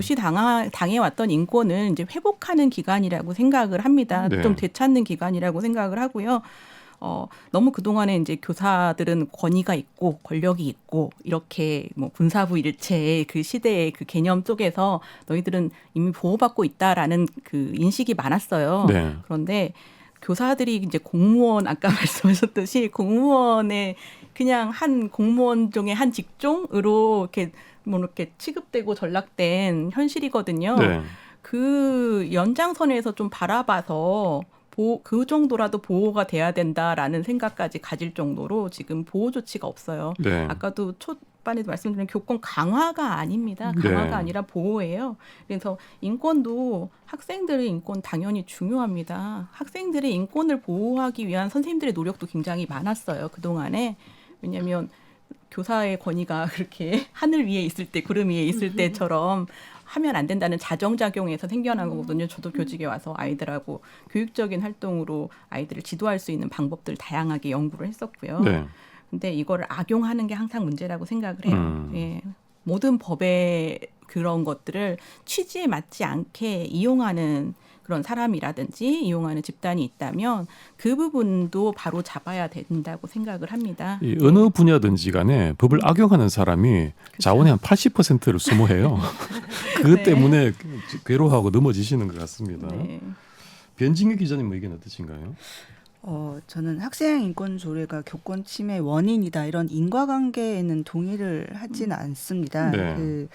Speaker 4: 당해왔던 인권을 이제 회복하는 기간이라고 생각을 합니다.
Speaker 2: 네.
Speaker 4: 좀 되찾는 기간이라고 생각을 하고요. 너무 그동안에 이제 교사들은 권위가 있고 권력이 있고 이렇게 뭐 군사부 일체의 그 시대의 그 개념 속에서 너희들은 이미 보호받고 있다라는 그 인식이 많았어요.
Speaker 2: 네.
Speaker 4: 그런데 교사들이 이제 공무원, 아까 말씀하셨듯이 공무원의 그냥 한 공무원 중에 한 직종으로 이렇게 취급되고 전락된 현실이거든요.
Speaker 2: 네.
Speaker 4: 그 연장선에서 좀 바라봐서 그 정도라도 보호가 돼야 된다라는 생각까지 가질 정도로 지금 보호 조치가 없어요.
Speaker 2: 네.
Speaker 4: 아까도 초반에도 말씀드린 교권 강화가 아닙니다. 강화가
Speaker 2: 네.
Speaker 4: 아니라 보호예요. 그래서 인권도 학생들의 인권 당연히 중요합니다. 학생들의 인권을 보호하기 위한 선생님들의 노력도 굉장히 많았어요. 그동안에. 왜냐하면 교사의 권위가 그렇게 하늘 위에 있을 때, 구름 위에 있을 때처럼 하면 안 된다는 자정작용에서 생겨난 거거든요. 저도 교직에 와서 아이들하고 교육적인 활동으로 아이들을 지도할 수 있는 방법들 다양하게 연구를 했었고요.
Speaker 2: 네.
Speaker 4: 근데 이거를 악용하는 게 항상 문제라고 생각을 해요. 예. 모든 법의 그런 것들을 취지에 맞지 않게 이용하는 그런 사람이라든지 이용하는 집단이 있다면 그 부분도 바로 잡아야 된다고 생각을 합니다.
Speaker 2: 이 어느 분야든지 간에 법을 악용하는 사람이 자원의 한 80%를 소모해요. 그것
Speaker 4: 네.
Speaker 2: 때문에 괴로워하고 넘어지시는 것 같습니다.
Speaker 4: 네.
Speaker 2: 변진규 기자님 의견 어떠신가요?
Speaker 3: 저는 학생 인권 조례가 교권 침해 원인이다 이런 인과관계에는 동의를 하지는 않습니다.
Speaker 2: 네.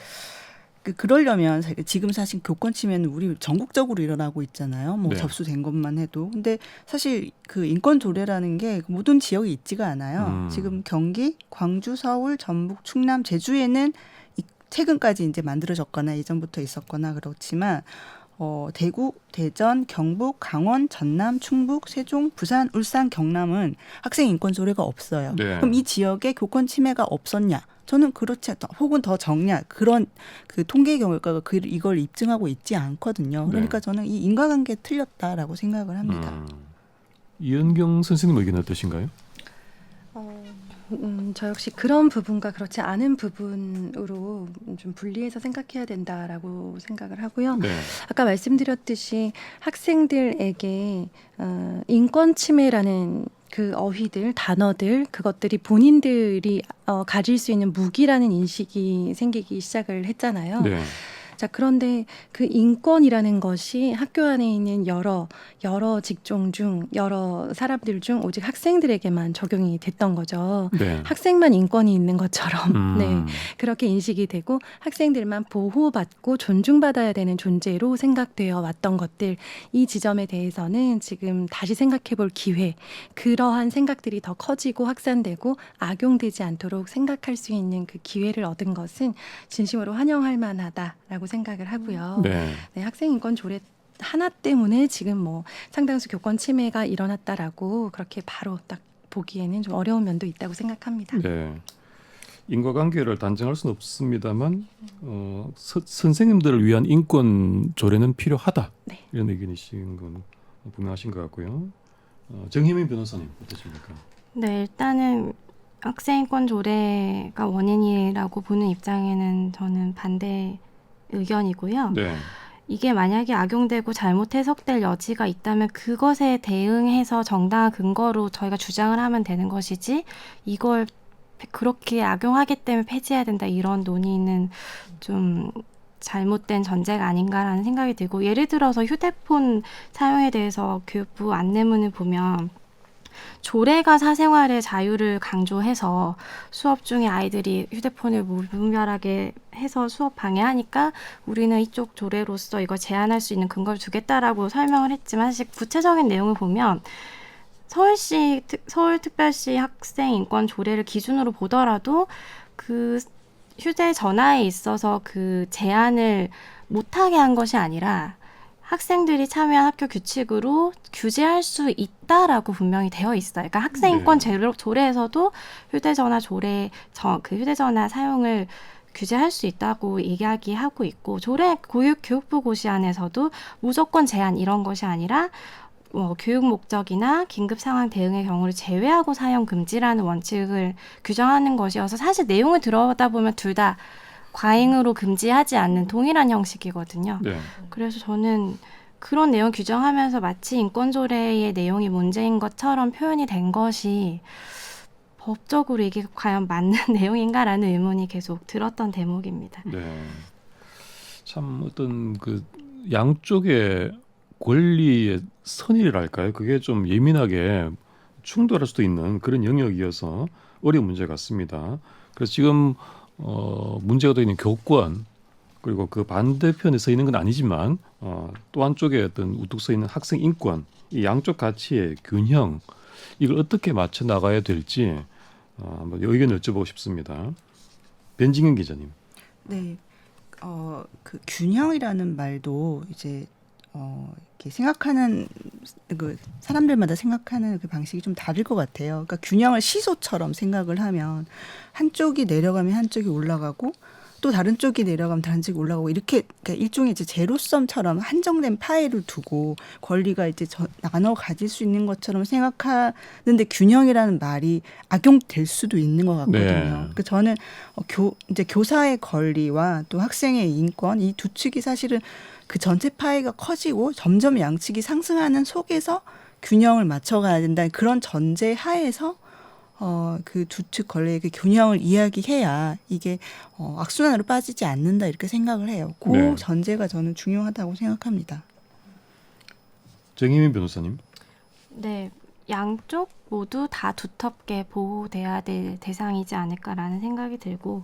Speaker 3: 그러려면 지금 사실 교권 침해는 우리 전국적으로 일어나고 있잖아요. 뭐
Speaker 2: 네.
Speaker 3: 접수된 것만 해도. 근데 사실 그 인권 조례라는 게 모든 지역이 있지가 않아요. 지금 경기, 광주, 서울, 전북, 충남, 제주에는 최근까지 이제 만들어졌거나 예전부터 있었거나 그렇지만 대구, 대전, 경북, 강원, 전남, 충북, 세종, 부산, 울산, 경남은 학생 인권 조례가 없어요.
Speaker 2: 네.
Speaker 3: 그럼 이 지역에 교권 침해가 없었냐? 저는 그렇지 않다. 혹은 더 적냐? 그런 그 통계 결과가 이걸 입증하고 있지 않거든요. 그러니까
Speaker 2: 네.
Speaker 3: 저는 이 인과관계 틀렸다라고 생각을 합니다.
Speaker 2: 이은경 선생님 의견 어떠신가요?
Speaker 6: 저 역시 그런 부분과 그렇지 않은 부분으로 좀 분리해서 생각해야 된다라고 생각을 하고요.
Speaker 2: 네.
Speaker 6: 아까 말씀드렸듯이 학생들에게 인권 침해라는 그 어휘들, 단어들, 그것들이 본인들이 가질 수 있는 무기라는 인식이 생기기 시작을 했잖아요.
Speaker 2: 네.
Speaker 6: 자, 그런데 그 인권이라는 것이 학교 안에 있는 여러 직종 중, 여러 사람들 중 오직 학생들에게만 적용이 됐던 거죠.
Speaker 2: 네.
Speaker 6: 학생만 인권이 있는 것처럼 네,
Speaker 2: 음.
Speaker 6: 그렇게 인식이 되고 학생들만 보호받고 존중받아야 되는 존재로 생각되어 왔던 것들, 이 지점에 대해서는 지금 다시 생각해 볼 기회, 그러한 생각들이 더 커지고 확산되고 악용되지 않도록 생각할 수 있는 그 기회를 얻은 것은 진심으로 환영할 만하다라고 생각을 하고요.
Speaker 2: 네.
Speaker 6: 네, 학생인권 조례 하나 때문에 지금 뭐 상당수 교권 침해가 일어났다라고 그렇게 바로 딱 보기에는 좀 어려운 면도 있다고 생각합니다.
Speaker 2: 네. 인과관계를 단정할 수는 없습니다만 선생님들을 위한 인권 조례는 필요하다.
Speaker 6: 네.
Speaker 2: 이런 의견이신 건 분명하신 것 같고요. 정혜민 변호사님 어떠십니까?
Speaker 5: 네, 일단은 학생인권 조례가 원인이라고 보는 입장에는 저는 반대 의견이고요.
Speaker 2: 네.
Speaker 5: 이게 만약에 악용되고 잘못 해석될 여지가 있다면 그것에 대응해서 정당한 근거로 저희가 주장을 하면 되는 것이지, 이걸 그렇게 악용하기 때문에 폐지해야 된다, 이런 논의는 좀 잘못된 전제가 아닌가라는 생각이 들고, 예를 들어서 휴대폰 사용에 대해서 교육부 안내문을 보면 조례가 사생활의 자유를 강조해서 수업 중에 아이들이 휴대폰을 무분별하게 해서 수업 방해하니까 우리는 이쪽 조례로서 이걸 제한할 수 있는 근거를 주겠다라고 설명을 했지만, 사실 구체적인 내용을 보면 서울특별시 학생인권 조례를 기준으로 보더라도 그 휴대전화에 있어서 그 제한을 못하게 한 것이 아니라 학생들이 참여한 학교 규칙으로 규제할 수 있다라고 분명히 되어 있어요. 그러니까 학생인권 조례에서도 휴대전화 그 휴대전화 사용을 규제할 수 있다고 이야기하고 있고, 교육부 고시안에서도 무조건 제한 이런 것이 아니라 교육 목적이나 긴급 상황 대응의 경우를 제외하고 사용 금지라는 원칙을 규정하는 것이어서, 사실 내용을 들어보다 둘 다 과잉으로 금지하지 않는 동일한 형식이거든요.
Speaker 2: 네.
Speaker 5: 그래서 저는 그런 내용 규정하면서 마치 인권조례의 내용이 문제인 것처럼 표현이 된 것이 법적으로 이게 과연 맞는 내용인가라는 의문이 계속 들었던 대목입니다.
Speaker 2: 네. 참 어떤 그 양쪽의 권리의 선이랄까요? 그게 좀 예민하게 충돌할 수도 있는 그런 영역이어서 어려운 문제 같습니다. 그래서 지금 문제가 되어 있는 교권, 그리고 그 반대편에 서 있는 건 아니지만 또 한쪽에 어떤 우뚝 서 있는 학생 인권, 이 양쪽 가치의 균형, 이걸 어떻게 맞춰 나가야 될지 한번 의견을 여쭤보고 싶습니다. 변진경 기자님.
Speaker 3: 네, 그 균형이라는 말도 이제 이렇게 생각하는 그 사람들마다 생각하는 그 방식이 좀 다를 것 같아요. 그러니까 균형을 시소처럼 생각을 하면 한쪽이 내려가면 한쪽이 올라가고, 또 다른 쪽이 내려가면 다른 쪽이 올라가고, 이렇게 그러니까 일종의 이제 제로섬처럼 한정된 파일을 두고 권리가 이제 나눠 가질 수 있는 것처럼 생각하는데, 균형이라는 말이 악용될 수도 있는 것 같거든요.
Speaker 2: 네.
Speaker 3: 그러니까 저는 이제 교사의 권리와 또 학생의 인권, 이 두 측이 사실은 그 전체 파이가 커지고 점점 양측이 상승하는 속에서 균형을 맞춰가야 된다는 그런 전제 하에서 그 두 측 권리의 그 균형을 이야기해야 이게 악순환으로 빠지지 않는다, 이렇게 생각을 해요. 그
Speaker 2: 네.
Speaker 3: 전제가 저는 중요하다고 생각합니다.
Speaker 2: 정희민 변호사님.
Speaker 5: 네, 양쪽 모두 다 두텁게 보호돼야 될 대상이지 않을까라는 생각이 들고,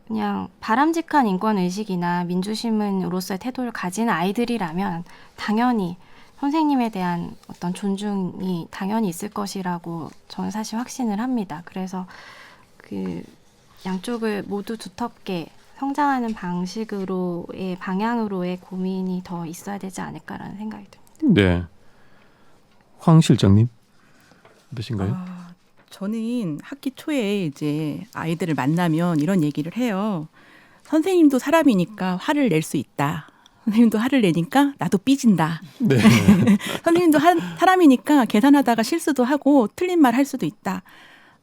Speaker 5: 그냥 바람직한 인권의식이나 민주시민으로서의 태도를 가진 아이들이라면 당연히 선생님에 대한 어떤 존중이 당연히 있을 것이라고 저는 사실 확신을 합니다. 그래서 그 양쪽을 모두 두텁게 성장하는 방향으로의 고민이 더 있어야 되지 않을까라는 생각이 듭니다.
Speaker 2: 네. 황 실장님 어떠신가요?
Speaker 4: 저는 학기 초에 이제 아이들을 만나면 이런 얘기를 해요. 선생님도 사람이니까 화를 낼 수 있다. 선생님도 화를 내니까 나도 삐진다.
Speaker 2: 네.
Speaker 4: 선생님도 사람이니까 계산하다가 실수도 하고 틀린 말 할 수도 있다.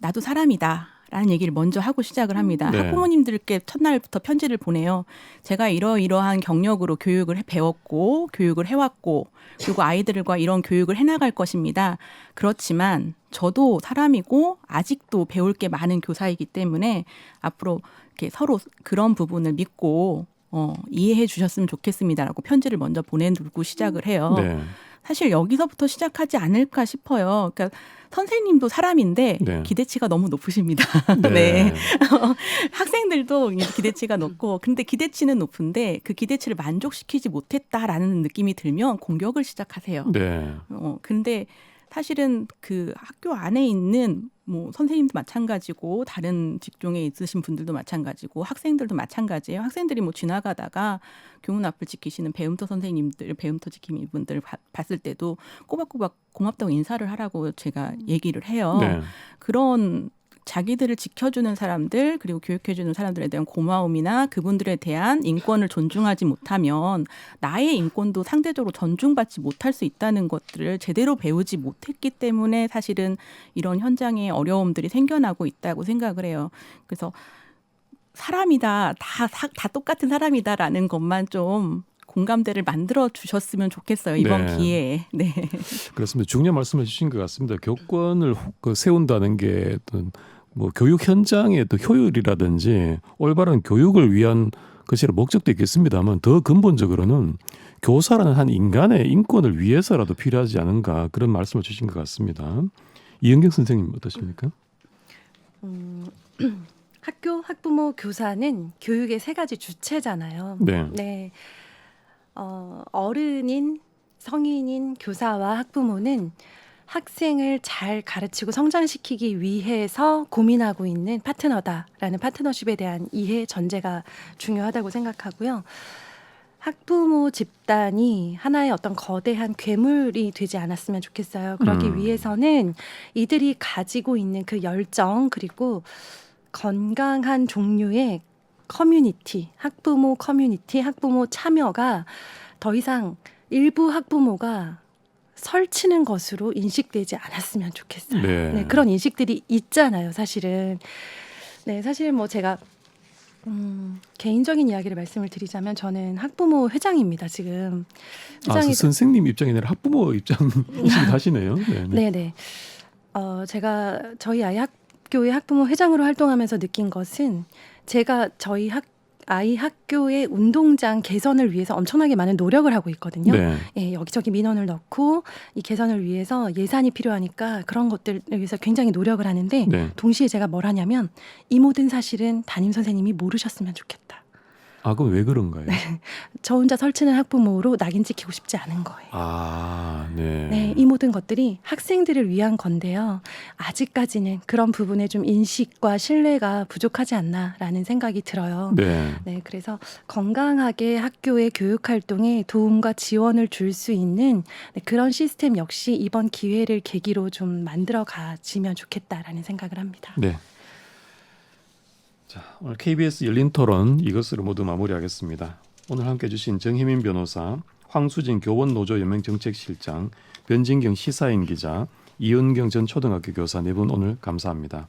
Speaker 4: 나도 사람이다. 라는 얘기를 먼저 하고 시작을 합니다.
Speaker 2: 네.
Speaker 4: 학부모님들께 첫날부터 편지를 보내요. 제가 이러이러한 경력으로 교육을 배웠고 교육을 해왔고 그리고 아이들과 이런 교육을 해나갈 것입니다. 그렇지만 저도 사람이고 아직도 배울 게 많은 교사이기 때문에 앞으로 이렇게 서로 그런 부분을 믿고 이해해 주셨으면 좋겠습니다라고 편지를 먼저 보내두고 시작을 해요.
Speaker 2: 네.
Speaker 4: 사실 여기서부터 시작하지 않을까 싶어요. 그러니까 선생님도 사람인데
Speaker 2: 네.
Speaker 4: 기대치가 너무 높으십니다.
Speaker 2: 네.
Speaker 4: 네. 학생들도 기대치가 높고 근데 기대치는 높은데 그 기대치를 만족시키지 못했다라는 느낌이 들면 공격을 시작하세요.
Speaker 2: 네.
Speaker 4: 근데 사실은 그 학교 안에 있는 뭐 선생님도 마찬가지고 다른 직종에 있으신 분들도 마찬가지고 학생들도 마찬가지예요. 학생들이 뭐 지나가다가 교문 앞을 지키시는 배움터 선생님들, 배움터 지킴이 분들 봤을 때도 꼬박꼬박 고맙다고 인사를 하라고 제가 얘기를 해요.
Speaker 2: 네.
Speaker 4: 그런 자기들을 지켜주는 사람들 그리고 교육해주는 사람들에 대한 고마움이나 그분들에 대한 인권을 존중하지 못하면 나의 인권도 상대적으로 존중받지 못할 수 있다는 것들을 제대로 배우지 못했기 때문에 사실은 이런 현장에 어려움들이 생겨나고 있다고 생각을 해요. 그래서 사람이다, 다 똑같은 사람이다라는 것만 좀 공감대를 만들어 주셨으면 좋겠어요. 이번
Speaker 2: 네.
Speaker 4: 기회에. 네.
Speaker 2: 그렇습니다. 중요한 말씀을 주신 것 같습니다. 교권을 세운다는 게 어떤 뭐 교육 현장의 어떤 효율이라든지 올바른 교육을 위한 것이라 목적도 있겠습니다만 더 근본적으로는 교사라는 한 인간의 인권을 위해서라도 필요하지 않은가 그런 말씀을 주신 것 같습니다. 이은경 선생님 어떠십니까?
Speaker 6: 학교, 학부모, 교사는 교육의 세 가지 주체잖아요.
Speaker 2: 네.
Speaker 6: 네. 어른인, 성인인 교사와 학부모는 학생을 잘 가르치고 성장시키기 위해서 고민하고 있는 파트너다라는 파트너십에 대한 이해 전제가 중요하다고 생각하고요. 학부모 집단이 하나의 어떤 거대한 괴물이 되지 않았으면 좋겠어요. 그러기 위해서는 이들이 가지고 있는 그 열정 그리고 건강한 종류의 커뮤니티, 학부모 커뮤니티, 학부모 참여가 더 이상 일부 학부모가 설치는 것으로 인식되지 않았으면 좋겠어요.
Speaker 2: 네.
Speaker 6: 네, 그런 인식들이 있잖아요, 사실은. 네, 사실 뭐 제가 개인적인 이야기를 말씀을 드리자면 저는 학부모 회장입니다, 지금.
Speaker 2: 선생님 입장이 아니라 학부모 입장이시긴 하시네요.
Speaker 6: 네네. 제가 저희 학교의 학부모 회장으로 활동하면서 느낀 것은 제가 저희 아이 학교의 운동장 개선을 위해서 엄청나게 많은 노력을 하고 있거든요.
Speaker 2: 네.
Speaker 6: 예, 여기저기 민원을 넣고 이 개선을 위해서 예산이 필요하니까 그런 것들을 위해서 굉장히 노력을 하는데
Speaker 2: 네.
Speaker 6: 동시에 제가 뭘 하냐면 이 모든 사실은 담임 선생님이 모르셨으면 좋겠다.
Speaker 2: 아, 그럼 왜 그런가요?
Speaker 6: 저 혼자 설치는 학부모로 낙인 찍히고 싶지 않은 거예요.
Speaker 2: 아, 네.
Speaker 6: 네, 이 모든 것들이 학생들을 위한 건데요. 아직까지는 그런 부분에 좀 인식과 신뢰가 부족하지 않나라는 생각이 들어요.
Speaker 2: 네.
Speaker 6: 네, 그래서 건강하게 학교의 교육 활동에 도움과 지원을 줄 수 있는 그런 시스템 역시 이번 기회를 계기로 좀 만들어 가지면 좋겠다라는 생각을 합니다.
Speaker 2: 네. 자, 오늘 KBS 열린 토론 이것으로 모두 마무리하겠습니다. 오늘 함께해 주신 정혜민 변호사, 황수진 교원노조연맹정책실장, 변진경 시사인 기자, 이은경 전 초등학교 교사 네 분 오늘 감사합니다.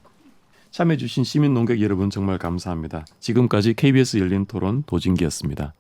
Speaker 2: 참여해 주신 시민 농객 여러분 정말 감사합니다. 지금까지 KBS 열린 토론 도진기였습니다.